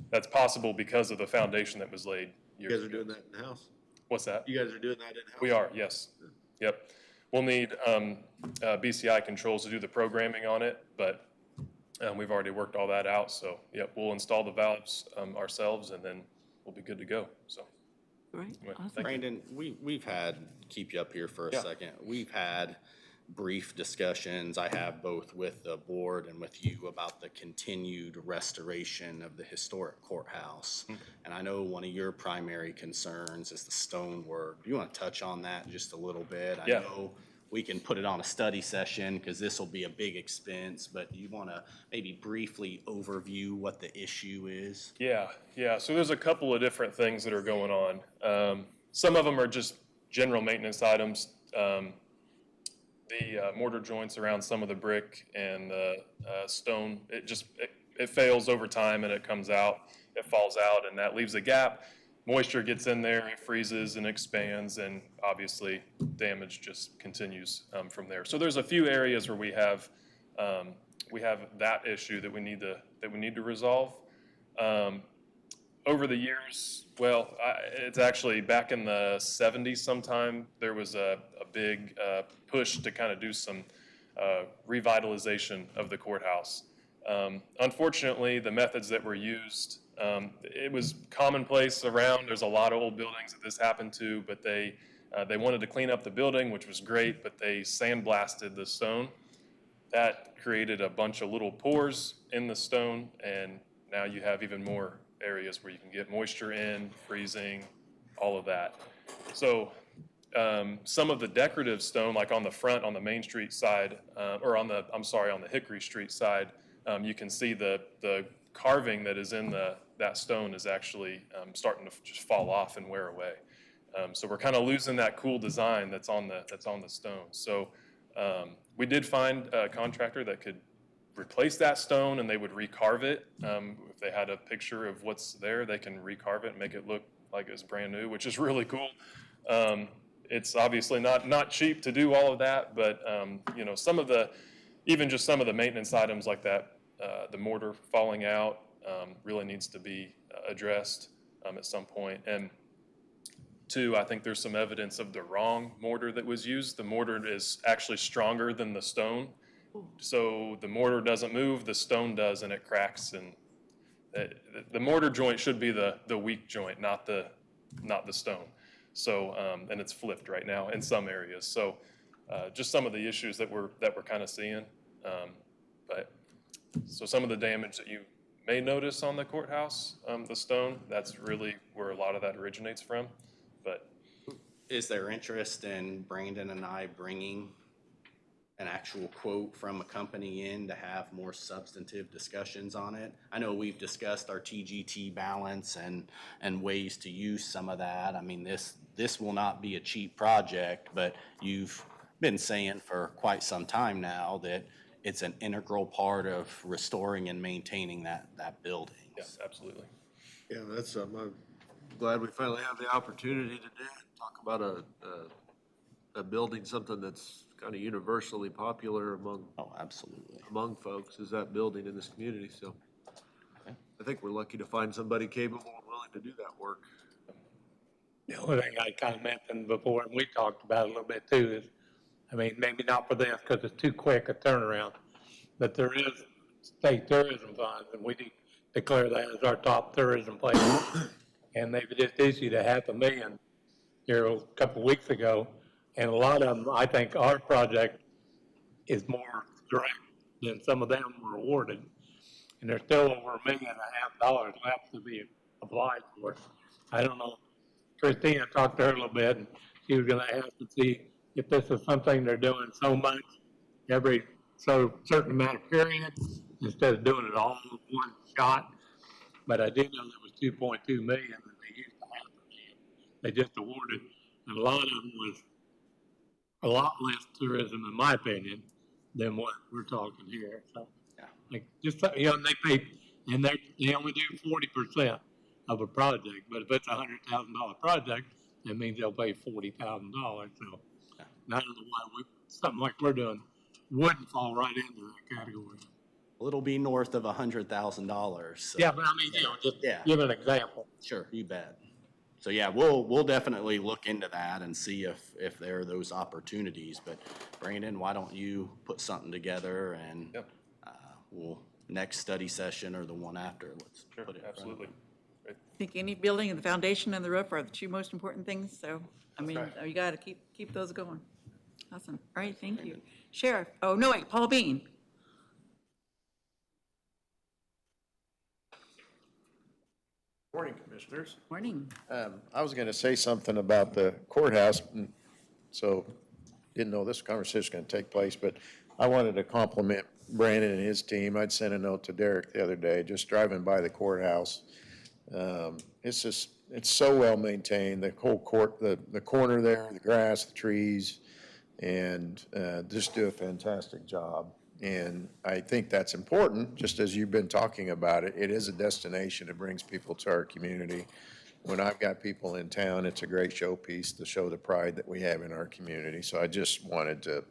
S8: that's possible because of the foundation that was laid
S6: You
S8: years
S6: guys are
S8: ago.
S6: doing that in-house?
S8: What's that?
S6: You guys are doing that in-house?
S8: We are, yes. Yep. We'll need BCI controls to do the programming on it, but we've already worked all that out. So, yep, we'll install the valves ourselves, and then we'll be good to go. So,
S1: Great,
S8: anyway,
S1: awesome.
S8: thank you.
S4: Brandon, we've had, keep you up here for a
S8: Yeah.
S4: second, we've had brief discussions, I have both with the board and with you, about the continued restoration of the historic courthouse. And I know one of your primary concerns is the stonework. Do you want to touch on that just a little bit?
S8: Yeah.
S4: I know we can put it on a study session because this will be a big expense, but do you want to maybe briefly overview what the issue is?
S8: Yeah. So there's a couple of different things that are going on. Some of them are just general maintenance items. The mortar joints around some of the brick and the stone, it fails over time, and it comes out, it falls out, and that leaves a gap. moisture gets in there, it freezes and expands, and obviously damage just continues from there. So there's a few areas where we have that issue that we need to resolve. Over the years, well, it's actually back in the 70s sometime, there was a big push to kind of do some revitalization of the courthouse. Unfortunately, the methods that were used, it was commonplace around. There's a lot of old buildings that this happened to, but they wanted to clean up the building, which was great, but they sandblasted the stone. That created a bunch of little pores in the stone, and now you have even more areas where you can get moisture in, freezing, all of that. So some of the decorative stone, like on the front, on the Main Street side, or on the Hickory Street side, you can see the carving that is in that stone is actually starting to just fall off and wear away. So we're kind of losing that cool design that's on the stone. So we did find a contractor that could replace that stone, and they would recarve it. If they had a picture of what's there, they can recarve it and make it look like it's brand new, which is really cool. It's obviously not cheap to do all of that, but even just some of the maintenance items like that, the mortar falling out really needs to be addressed at some point. And two, I think there's some evidence of the wrong mortar that was used. The mortar is actually stronger than the stone. So the mortar doesn't move, the stone does, and it cracks. And the mortar joint should be the weak joint, not the stone. So and it's flipped right now in some areas. So just some of the issues that we're kind of seeing. So some of the damage that you may notice on the courthouse, the stone, that's really where a lot of that originates from. But
S4: Is there interest in Brandon and I bringing an actual quote from a company in to have more substantive discussions on it? I know we've discussed our TGT balance and ways to use some of that. I mean, this will not be a cheap project, but you've been saying for quite some time now that it's an integral part of restoring and maintaining that building.
S8: yes, absolutely.
S6: Yeah, that's, I'm glad we finally have the opportunity to do it. Talk about a building, something that's kind of universally popular
S4: Oh, absolutely.
S6: among folks is that building in this community, so. I think we're lucky to find somebody capable and willing to do that work.
S3: The only thing I kind of mentioned before, and we talked about it a little bit too, is, I mean, maybe not for this because it's too quick a turnaround, but there is state tourism funds, and we declare that as our top tourism place. And they've just issued $500,000 here a couple of weeks ago, and a lot of them, I think our project is more direct than some of them were awarded. And there's still over $1.5 million left to be applied for. I don't know. Christina talked to her a little bit, and she was gonna ask to see if this is something they're doing so much every certain amount of period instead of doing it all in one shot. But I did know there was 2.2 million and they used $500,000. They just awarded, and a lot of them was a lot less tourism, in my opinion, than what we're talking here. So, like, just, they pay, and they only do 40% of a project, but if it's a $100,000 project, that means they'll pay $40,000. So, I don't know why something like we're doing wouldn't fall right into that category.
S4: Well, it'll be north of $100,000. So.
S3: Yeah, but I mean, just give an example.
S4: Sure, you bet. So yeah, we'll definitely look into that and see if there are those opportunities. But Brandon, why don't you put something together and
S8: Yep.
S4: We'll next study session or the one after, let's
S8: Sure,
S4: put it in front of
S8: absolutely.
S2: I think any building and the foundation and the roof are the two most important things, so, I mean,
S8: right.
S2: you gotta keep those going. Awesome, all right, thank you. Sheriff, oh, no, wait, Paul Bean.
S10: Morning, Commissioners.
S2: Morning.
S10: I was going to say something about the courthouse, so didn't know this conversation was going to take place, but I wanted to compliment Brandon and his team. I'd sent a note to Derek the other day, just driving by the courthouse. It's so well maintained, the whole court, the corner there, the grass, the trees, and just do a fantastic job. And I think that's important, just as you've been talking about it. It is a destination. It brings people to our community. when I've got people in town, it's a great showpiece to show the pride that we have in our community. So I just wanted to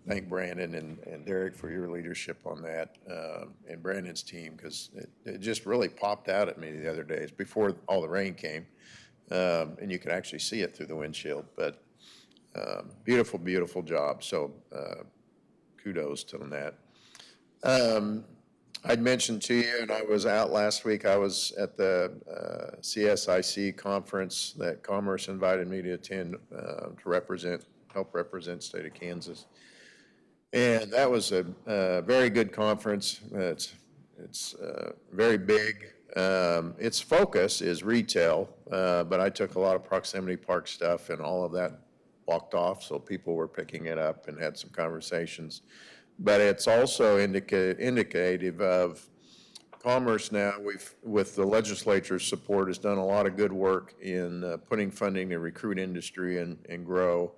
S10: thank Brandon and Derek for your leadership on that, and Brandon's team, because it just really popped out at me the other days before all the rain came. And you could actually see it through the windshield, but beautiful, beautiful job. So kudos to them that. I'd mentioned to you, and I was out last week, I was at the CSIC conference that Commerce invited me to attend to help represent the state of Kansas. And that was a very good conference. It's very big. Its focus is retail, but I took a lot of proximity park stuff and all of that walked off, so people were picking it up and had some conversations. But it's also indicative of Commerce now, with the legislature's support, has done a lot of good work in putting funding to recruit industry and grow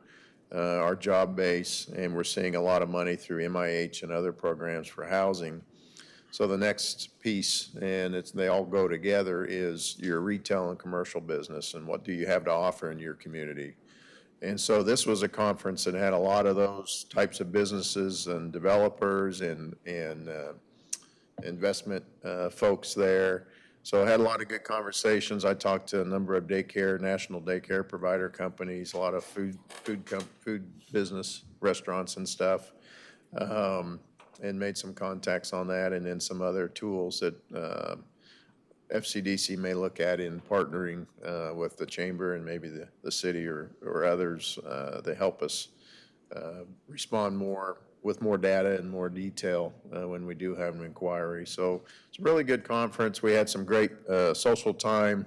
S10: our job base, and we're seeing a lot of money through MIH and other programs for housing. So the next piece, and they all go together, is your retail and commercial business, and what do you have to offer in your community. And so this was a conference that had a lot of those types of businesses and developers and investment folks there. So I had a lot of good conversations. I talked to a number of national daycare provider companies, a lot of food business, restaurants and stuff, and made some contacts on that, and then some other tools that FCDC may look at in partnering with the chamber and maybe the city or others to help us respond with more data and more detail when we do have an inquiry. So it's a really good conference. We had some great social time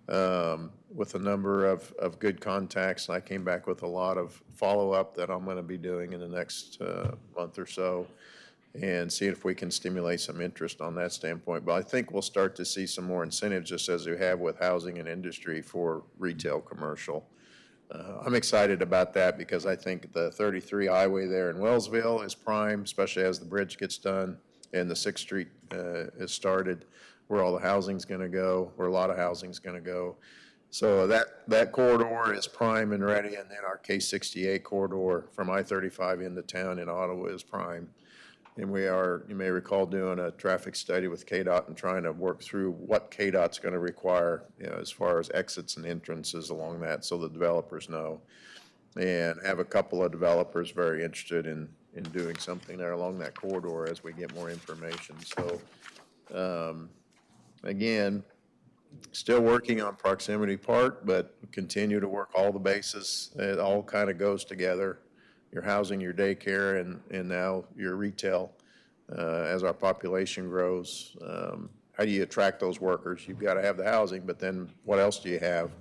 S10: with a number of good contacts. And I came back with a lot of follow-up that I'm going to be doing in the next month or so, and see if we can stimulate some interest on that standpoint. But I think we'll start to see some more incentives, just as we have with housing and industry, for retail commercial. I'm excited about that because I think the 33 highway there in Wellsville is prime, especially as the bridge gets done and the 6th Street is started, where all the housing's going to go, where a lot of housing's going to go. So that corridor is prime and ready, and then our K68 corridor from I-35 into town in Ottawa is prime. And we are, you may recall, doing a traffic study with KDOT and trying to work through what KDOT's going to require, as far as exits and entrances along that, so the developers know. And have a couple of developers very interested in doing something there along that corridor as we get more information. So, again, still working on Proximity Park, but continue to work all the bases. It all kind of goes together. Your housing, your daycare, and now your retail. As our population grows, how do you attract those workers? You've got to have the housing, but then what else do you have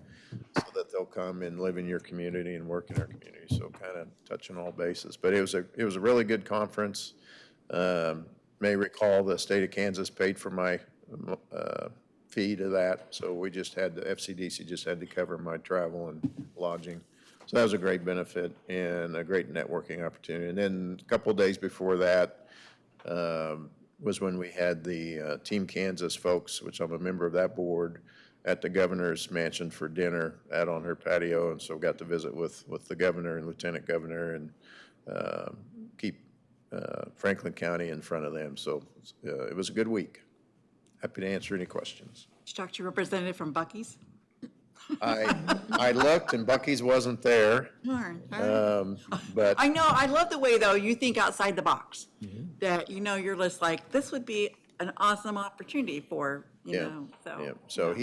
S10: so that they'll come and live in your community and work in our community? So kind of touching all bases. But it was a really good conference. May recall the state of Kansas paid for my fee to that, so we just had, the FCDC just had to cover my travel and lodging. So that was a great benefit and a great networking opportunity. And then a couple of days before that was when we had the Team Kansas folks, which I'm a member of that board, at the governor's mansion for dinner out on her patio. And so got to visit with the governor and lieutenant governor and keep Franklin County in front of them. So it was a good week. Happy to answer any questions.
S2: Did you talk to your representative from Buc-ee's?
S10: I looked and Buc-ee's wasn't there,
S2: Darn.
S10: but
S2: I know, I love the way, though, you think outside the box. That, you're just like, this would be an awesome opportunity for,
S10: yeah,
S2: so.
S10: yeah. So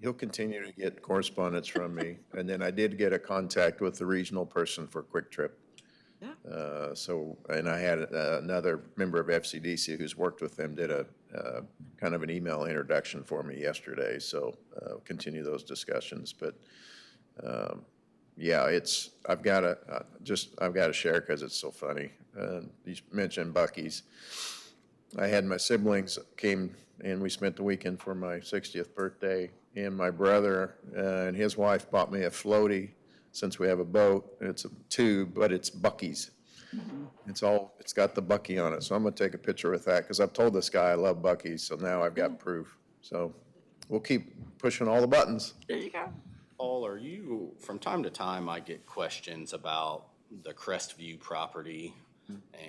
S10: he'll continue to get correspondence from me. And then I did get a contact with the regional person for Quick Trip.
S2: Yeah.
S10: And I had another member of FCDC who's worked with them, did a kind of an email introduction for me yesterday. So continue those discussions. But yeah, I've got to share because it's so funny. You mentioned Buc-ee's. I had my siblings came and we spent the weekend for my 60th birthday. And my brother and his wife bought me a floaty. Since we have a boat, it's a tube, but it's Buc-ee's. It's got the Buc-ee on it. So I'm going to take a picture with that because I've told this guy I love Buc-ee's. So now I've got proof. So we'll keep pushing all the buttons.
S1: There you go.
S4: Paul, are you, from time to time, I get questions about the Crestview property.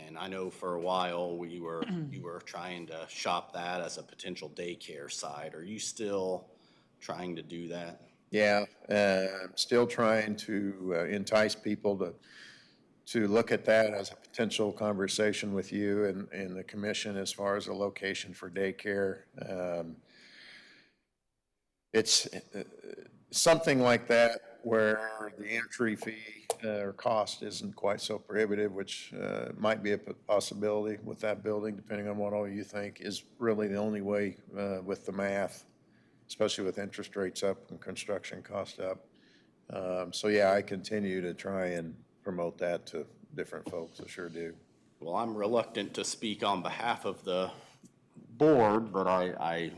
S4: And I know for a while you were trying to shop that as a potential daycare site. Are you still trying to do that?
S10: Yeah, I'm still trying to entice people to look at that as a potential conversation with you and the commission as far as a location for daycare. It's something like that where the entry fee or cost isn't quite so prohibitive, which might be a possibility with that building, depending on what all you think, is really the only way with the math, especially with interest rates up and construction cost up. So yeah, I continue to try and promote that to different folks, I sure do.
S4: Well, I'm reluctant to speak on behalf of the board, but I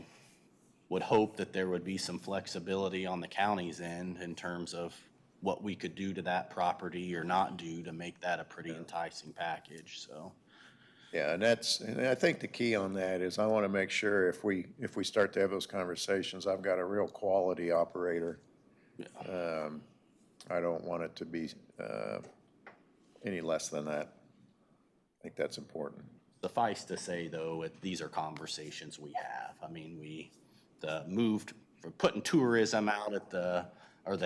S4: would hope that there would be some flexibility on the county's end in terms of what we could do to that property or not do to make that a pretty enticing package, so.
S10: Yeah, and I think the key on that is I want to make sure if we start to have those conversations, I've got a real quality operator. I don't want it to be any less than that. I think that's important.
S4: Suffice to say, though, these are conversations we have. I mean, for putting tourism out at the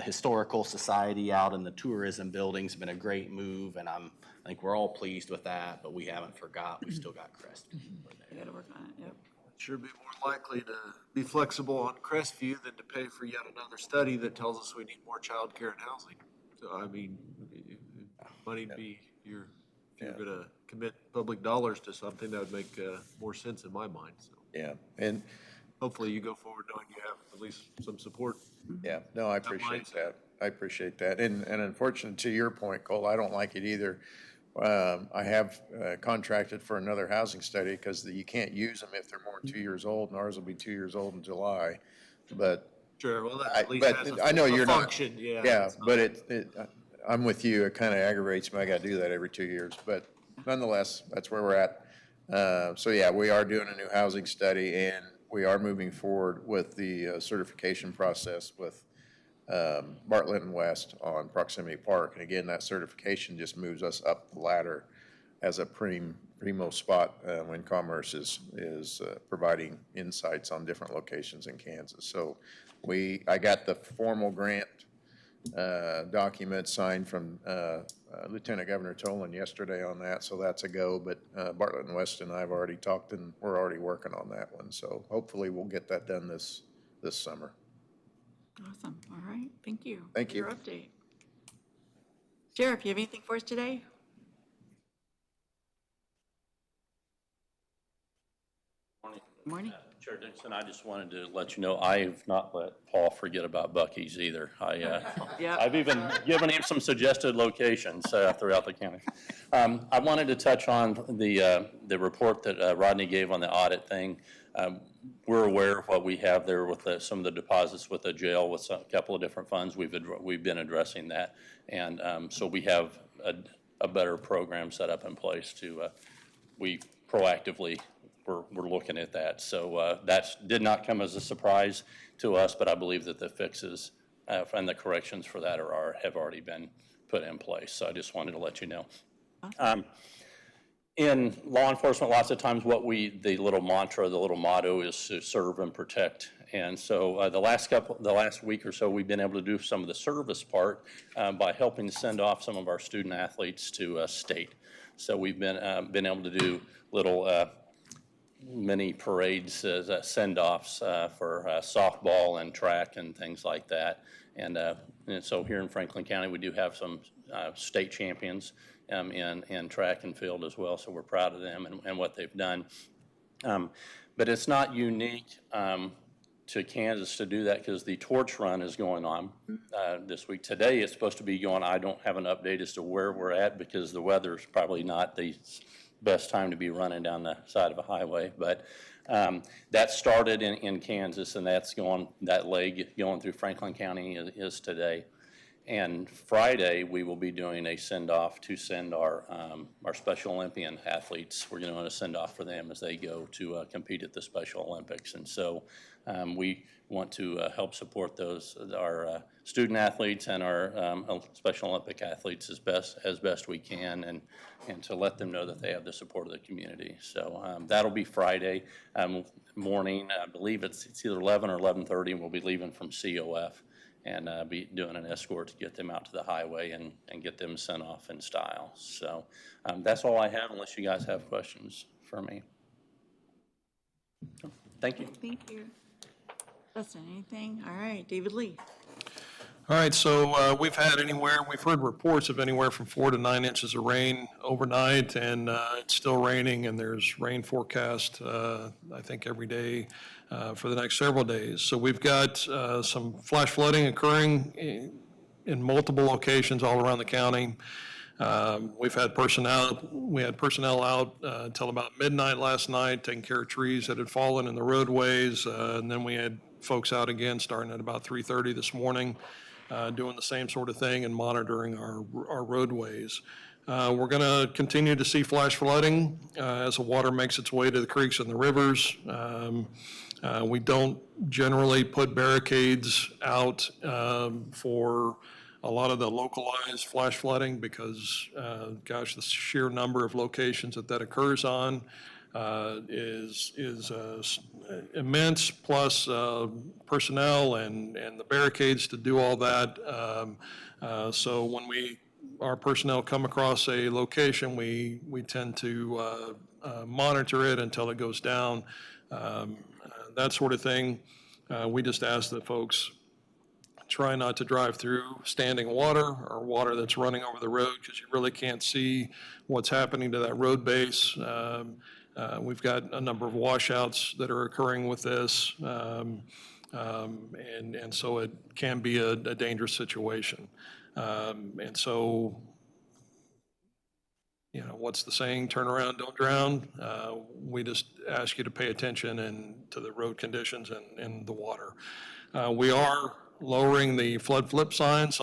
S4: Historical Society out in the tourism building's been a great move, and I think we're all pleased with that, but we haven't forgot, we've still got Crestview.
S2: We gotta work on it, yep.
S6: Sure be more likely to be flexible on Crestview than to pay for yet another study that tells us we need more childcare and housing. So, I mean, money'd be if you're gonna commit public dollars to something, that would make more sense in my mind, so.
S10: Yeah, and
S6: Hopefully you go forward knowing you have at least some support.
S10: yeah, no, I appreciate that. I appreciate that. And unfortunately, to your point, Cole, I don't like it either. I have contracted for another housing study because you can't use them if they're more than 2 years old, and ours will be 2 years old in July. But
S6: Sure, well, that at least has
S10: I know you're
S6: a
S10: not.
S6: function, yeah.
S10: Yeah, but I'm with you. It kind of aggravates me. I got to do that every 2 years. But nonetheless, that's where we're at. So yeah, we are doing a new housing study, and we are moving forward with the certification process with Bartlett and West on Proximity Park. And again, that certification just moves us up the ladder as a primo spot when Commerce is providing insights on different locations in Kansas. So I got the formal grant document signed from Lieutenant Governor Tolan yesterday on that, so that's a go. But Bartlett and West and I have already talked, and we're already working on that one. So hopefully we'll get that done this summer.
S2: Awesome, all right, thank you.
S10: Thank
S2: for
S10: you.
S2: your update. Sheriff, you have anything for us today? Morning.
S11: Chair Dixon, I just wanted to let you know, I have not let Paul forget about Buc-ee's either.
S2: Yep.
S11: I've even given him some suggested locations throughout the county. I wanted to touch on the report that Rodney gave on the audit thing. We're aware of what we have there with some of the deposits with the jail, with a couple of different funds. We've been addressing that. And so we have a better program set up in place we proactively we're looking at that. So that did not come as a surprise to us, but I believe that the fixes and the corrections for that have already been put in place. So I just wanted to let you know. In law enforcement, lots of times the little mantra, the little motto is to serve and protect. And so the last week or so, we've been able to do some of the service part by helping send off some of our student athletes to state. So we've been able to do little mini parades as send-offs for softball and track and things like that. And so here in Franklin County, we do have some state champions in track and field as well. So we're proud of them and what they've done. But it's not unique to Kansas to do that because the torch run is going on this week. Today it's supposed to be going. I don't have an update as to where we're at because the weather's probably not the best time to be running down the side of a highway. But that started in Kansas, and that leg going through Franklin County is today. And Friday, we will be doing a send-off to send our Special Olympian athletes. We're doing a send-off for them as they go to compete at the Special Olympics. And so we want to help support our student athletes and our Special Olympic athletes as best we can, and to let them know that they have the support of the community. So that'll be Friday morning. I believe it's either 11 or 11:30, and we'll be leaving from COF and be doing an escort to get them out to the highway and get them sent off in style. So that's all I have, unless you guys have questions for me. Thank you.
S2: Thank you. Justin, anything? All right, David Lee.
S9: All right, so we've heard reports of anywhere from 4 to 9 inches of rain overnight, and it's still raining, and there's rain forecast, I think, every day for the next several days. So we've got some flash flooding occurring in multiple locations all around the county. We had personnel out until about midnight last night, taking care of trees that had fallen in the roadways, and then we had folks out again starting at about 3:30 this morning, doing the same sort of thing and monitoring our roadways. We're going to continue to see flash flooding as the water makes its way to the creeks and the rivers. We don't generally put barricades out for a lot of the localized flash flooding because, gosh, the sheer number of locations that occurs on is immense, plus personnel and the barricades to do all that. So when our personnel come across a location, we tend to monitor it until it goes down, that sort of thing. We just ask that folks try not to drive through standing water or water that's running over the road, because you really can't see what's happening to that road base. We've got a number of washouts that are occurring with this, and so it can be a dangerous situation. And so, what's the saying? Turn around, don't drown. We just ask you to pay attention to the road conditions and the water. We are lowering the flood flip signs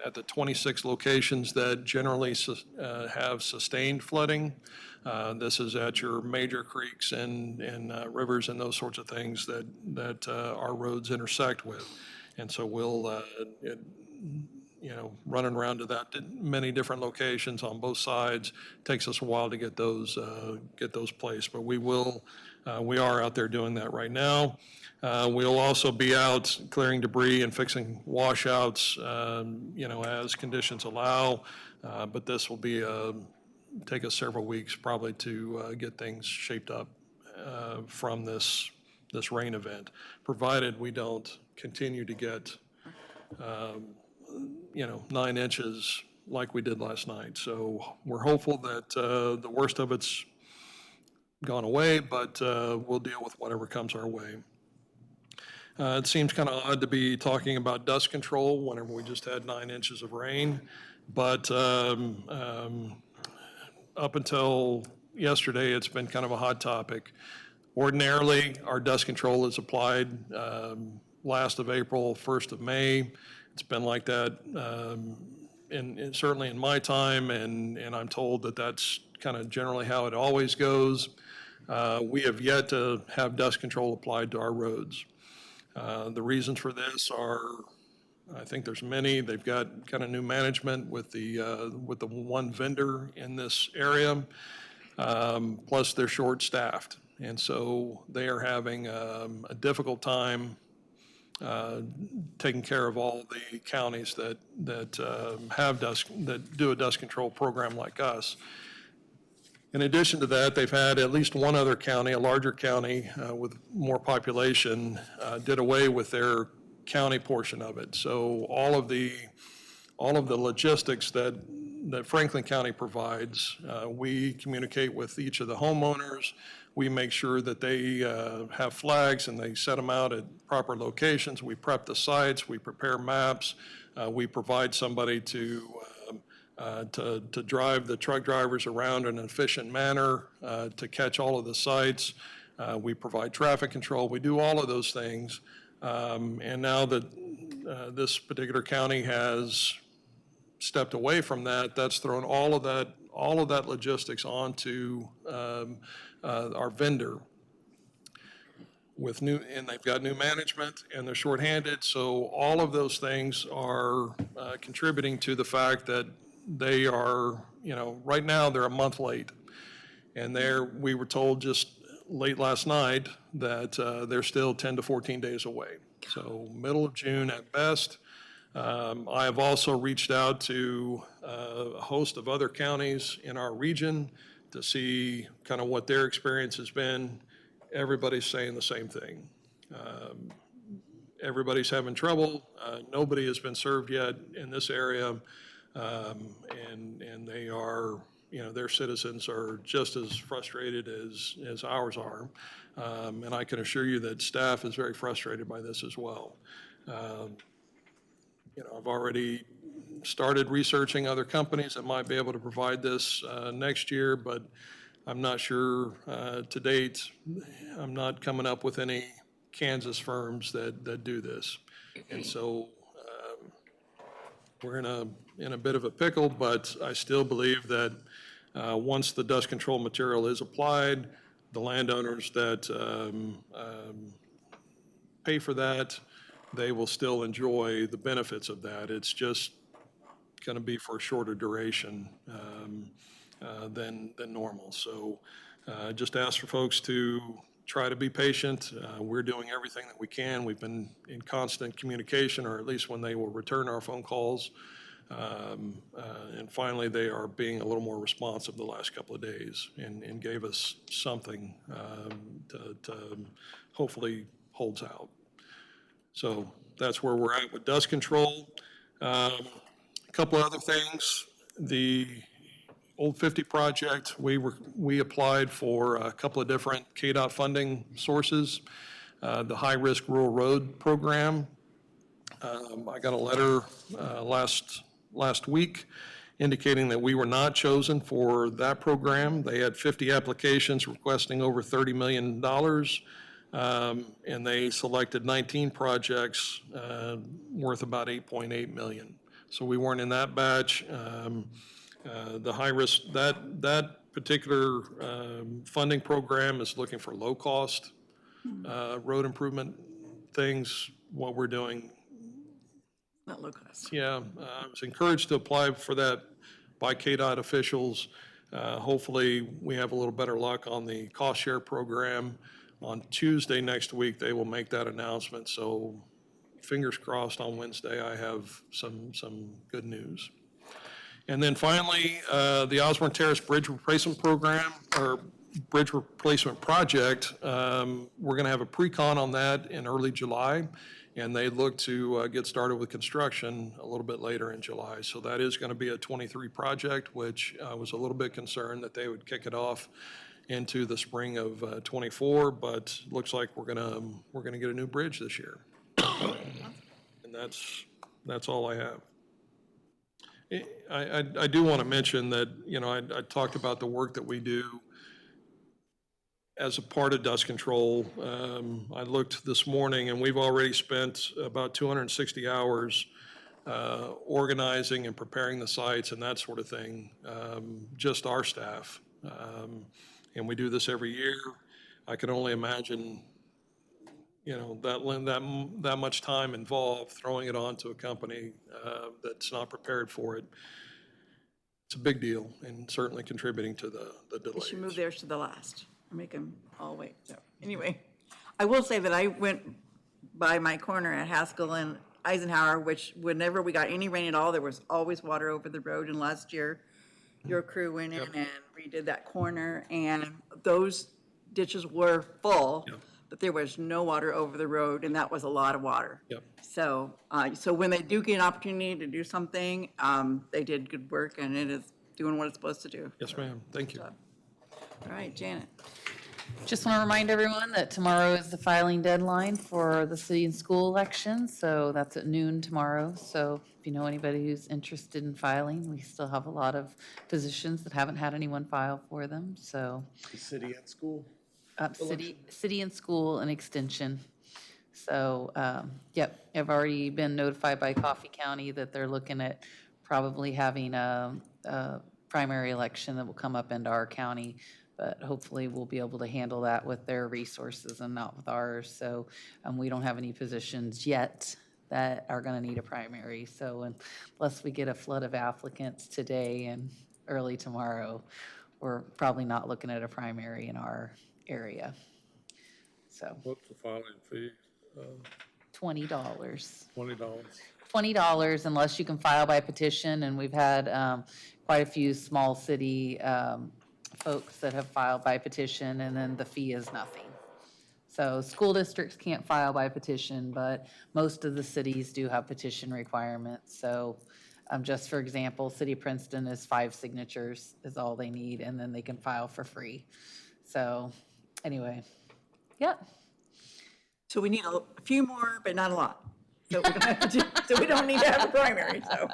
S9: at the 26 locations that generally have sustained flooding. This is at your major creeks and rivers and those sorts of things that our roads intersect with. And so we'll, running around to that many different locations on both sides takes us a while to get those placed. But we are out there doing that right now. We'll also be out clearing debris and fixing washouts, as conditions allow. But this will take us several weeks probably to get things shaped up from this rain event, provided we don't continue to get 9 inches like we did last night. So we're hopeful that the worst of it's gone away, but we'll deal with whatever comes our way. It seems kind of odd to be talking about dust control whenever we just had 9 inches of rain, but up until yesterday, it's been kind of a hot topic. Ordinarily, our dust control is applied last of April, 1st of May. It's been like that certainly in my time, and I'm told that that's kind of generally how it always goes. We have yet to have dust control applied to our roads. The reasons for this are, I think there's many. They've got kind of new management with the one vendor in this area, plus they're short-staffed. And so they are having a difficult time taking care of all the counties that do a dust control program like us. In addition to that, they've had at least one other county, a larger county with more population, did away with their county portion of it. So all of the logistics that Franklin County provides, we communicate with each of the homeowners. We make sure that they have flags and they set them out at proper locations. We prep the sites, we prepare maps, we provide somebody to drive the truck drivers around in an efficient manner to catch all of the sites. We provide traffic control. We do all of those things. And now that this particular county has stepped away from that, that's thrown all of that logistics onto our vendor with and they've got new management and they're shorthanded. So all of those things are contributing to the fact that they are, right now they're a month late. And we were told just late last night that they're still 10 to 14 days away. So middle of June at best. I have also reached out to a host of other counties in our region to see kind of what their experience has been. Everybody's saying the same thing. Everybody's having trouble. Nobody has been served yet in this area. And they are, their citizens are just as frustrated as ours are. And I can assure you that staff is very frustrated by this as well. I've already started researching other companies that might be able to provide this next year, but I'm not sure to date. I'm not coming up with any Kansas firms that do this. And so we're in a bit of a pickle, but I still believe that once the dust control material is applied, the landowners that pay for that, they will still enjoy the benefits of that. It's just going to be for a shorter duration than normal. So just ask for folks to try to be patient. We're doing everything that we can. We've been in constant communication, or at least when they will return our phone calls. And finally, they are being a little more responsive the last couple of days and gave us something to hopefully holds out. So that's where we're at with dust control. A couple of other things. The Old 50 project, we applied for a couple of different KDOT funding sources. The high-risk rural road program. I got a letter last week indicating that we were not chosen for that program. They had 50 applications requesting over $30 million. And they selected 19 projects worth about $8.8 million. So we weren't in that batch. The high risk, that particular funding program is looking for low cost road improvement things. What we're doing,
S2: Not low cost.
S9: yeah, I was encouraged to apply for that by KDOT officials. Hopefully we have a little better luck on the cost share program. On Tuesday next week, they will make that announcement. So fingers crossed on Wednesday, I have some good news. And then finally, the Osborne Terrace Bridge Replacement Program, or Bridge Replacement Project, we're going to have a pre-con on that in early July, and they look to get started with construction a little bit later in July. So that is going to be a 23 project, which I was a little bit concerned that they would kick it off into the spring of 24, but looks like we're gonna get a new bridge this year. And that's all I have. I do want to mention that, I talked about the work that we do as a part of dust control. I looked this morning and we've already spent about 260 hours organizing and preparing the sites and that sort of thing, just our staff. And we do this every year. I can only imagine, that much time involved throwing it onto a company that's not prepared for it. It's a big deal and certainly contributing to the delays.
S2: You should move theirs to the last, or make them all wait. So, anyway, I will say that I went by my corner at Haskell and Eisenhower, which whenever we got any rain at all, there was always water over the road. And last year, your crew went in and redid that corner, and those ditches were full, but there was no water over the road, and that was a lot of water.
S9: Yep.
S2: So, so when they do get an opportunity to do something, they did good work, and it is doing what it's supposed to do.
S9: Yes, ma'am. Thank you.
S2: All right, Janet.
S12: Just want to remind everyone that tomorrow is the filing deadline for the city and school election, so that's at noon tomorrow. So if you know anybody who's interested in filing, we still have a lot of positions that haven't had anyone file for them, so.
S6: The city and school?
S12: City and school and extension. So, yep, I've already been notified by Coffee County that they're looking at probably having a primary election that will come up into our county, but hopefully we'll be able to handle that with their resources and not with ours. So we don't have any positions yet that are going to need a primary. So unless we get a flood of applicants today and early tomorrow, we're probably not looking at a primary in our area. So
S9: What's the filing fee?
S12: $20.
S9: $20.
S12: $20 unless you can file by petition, and we've had quite a few small city folks that have filed by petition, and then the fee is nothing. So school districts can't file by petition, but most of the cities do have petition requirements. So just for example, City of Princeton is 5 signatures is all they need, and then they can file for free. So anyway, yeah.
S2: So we need a few more, but not a lot. So we don't have to, so we don't need to have a primary, so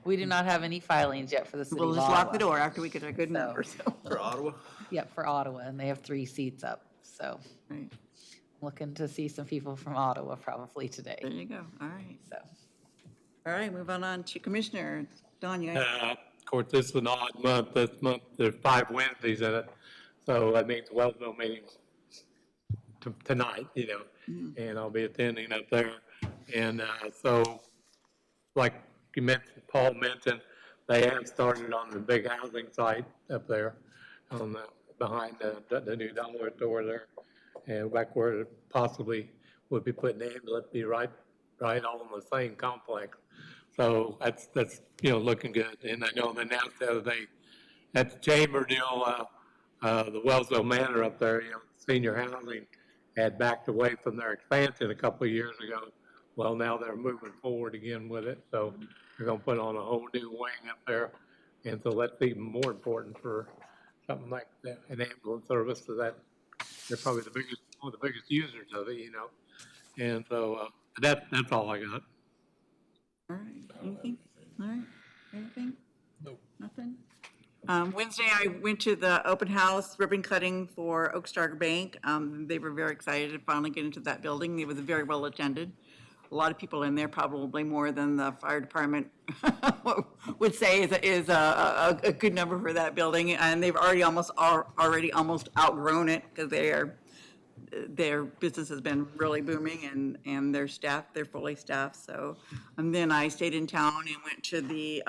S12: We do not have any filings yet for the city
S2: we'll
S12: of
S2: just lock the
S12: Ottawa.
S2: door after we get a good number, so.
S6: For Ottawa?
S12: Yep, for Ottawa, and they have 3 seats up, so
S2: Right.
S12: looking to see some people from Ottawa probably today,
S2: There you go, all right.
S12: so.
S2: All right, move on to Commissioner. Don, you got?
S3: Of course, this is an odd month. This month, there's 5 Wednesdays in it. So that means Wellsville meetings tonight, you know, and I'll be attending up there. And so, like you mentioned, Paul mentioned, they have started on the big housing site up there on the, behind the new dollar store there. And back where it possibly would be putting in, let's be right all in the same complex. So that's, you know, looking good. And I know they announced the other day at the chamber deal, the Wellsville Manor up there, you know, senior housing had backed away from their expansion a couple of years ago. Well, now they're moving forward again with it. So they're going to put on a whole new wing up there. And so that's even more important for something like that, an ambulance service. So that they're probably one of the biggest users of it, you know. And so that's all I got.
S2: All right, anything? All right, anything? No. Nothing? Wednesday, I went to the open house ribbon cutting for Oak Star Bank. They were very excited to finally get into that building. It was very well attended. A lot of people in there, probably more than the fire department would say is a good number for that building. And they've already almost outgrown it because their business has been really booming and their staff, they're fully staffed. So, and then I stayed in town and went to the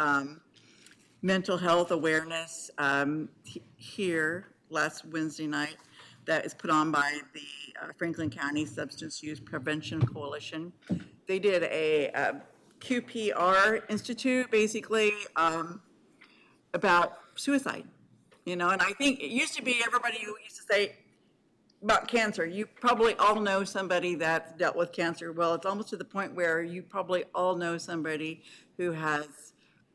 S2: mental health awareness here last Wednesday night that is put on by the Franklin County Substance Use Prevention Coalition. They did a QPR Institute, basically, about suicide, you know, and I think it used to be everybody who used to say about cancer, you probably all know somebody that's dealt with cancer. Well, it's almost to the point where you probably all know somebody who has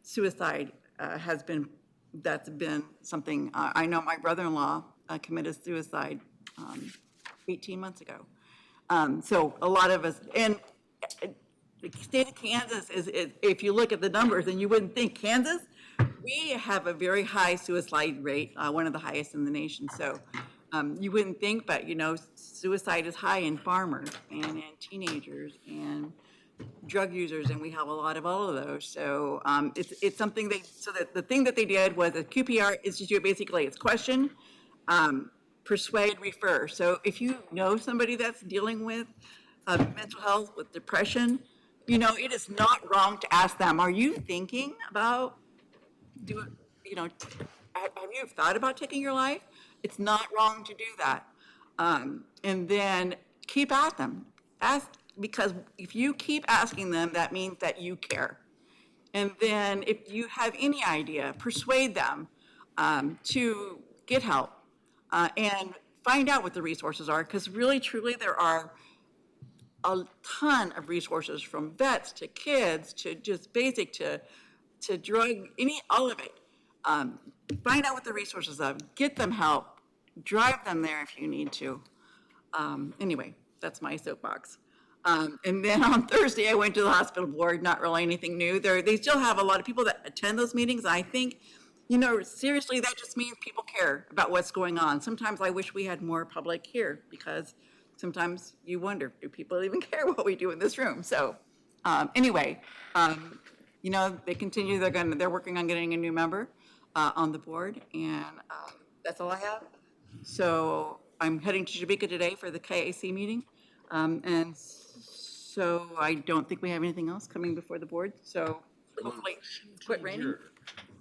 S2: suicide that's been something. I know my brother-in-law committed suicide 18 months ago. So a lot of us, and the state of Kansas is, if you look at the numbers, and you wouldn't think Kansas, we have a very high suicide rate, one of the highest in the nation. So you wouldn't think, but you know, suicide is high in farmers and in teenagers and drug users, and we have a lot of all of those. So it's something so that the thing that they did was a QPR Institute, basically it's question, persuade, refer. So if you know somebody that's dealing with mental health, with depression, you know, it is not wrong to ask them, are you thinking about have you thought about taking your life? It's not wrong to do that. And then keep at them. Ask, because if you keep asking them, that means that you care. And then if you have any idea, persuade them to get help and find out what the resources are, because really, truly, there are a ton of resources, from vets to kids to just basic to drug, all of it. Find out what the resources are, get them help, drive them there if you need to. Anyway, that's my soapbox. And then on Thursday, I went to the hospital board, not really anything new. They still have a lot of people that attend those meetings. I think, you know, seriously, that just means people care about what's going on. Sometimes I wish we had more public here because sometimes you wonder, do people even care what we do in this room? So, anyway, you know, they're working on getting a new member, on the board, and, that's all I have. So I'm heading to Topeka today for the KAC meeting, and so I don't think we have anything else coming before the board, so hopefully, quit raining.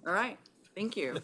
S2: All right, thank you.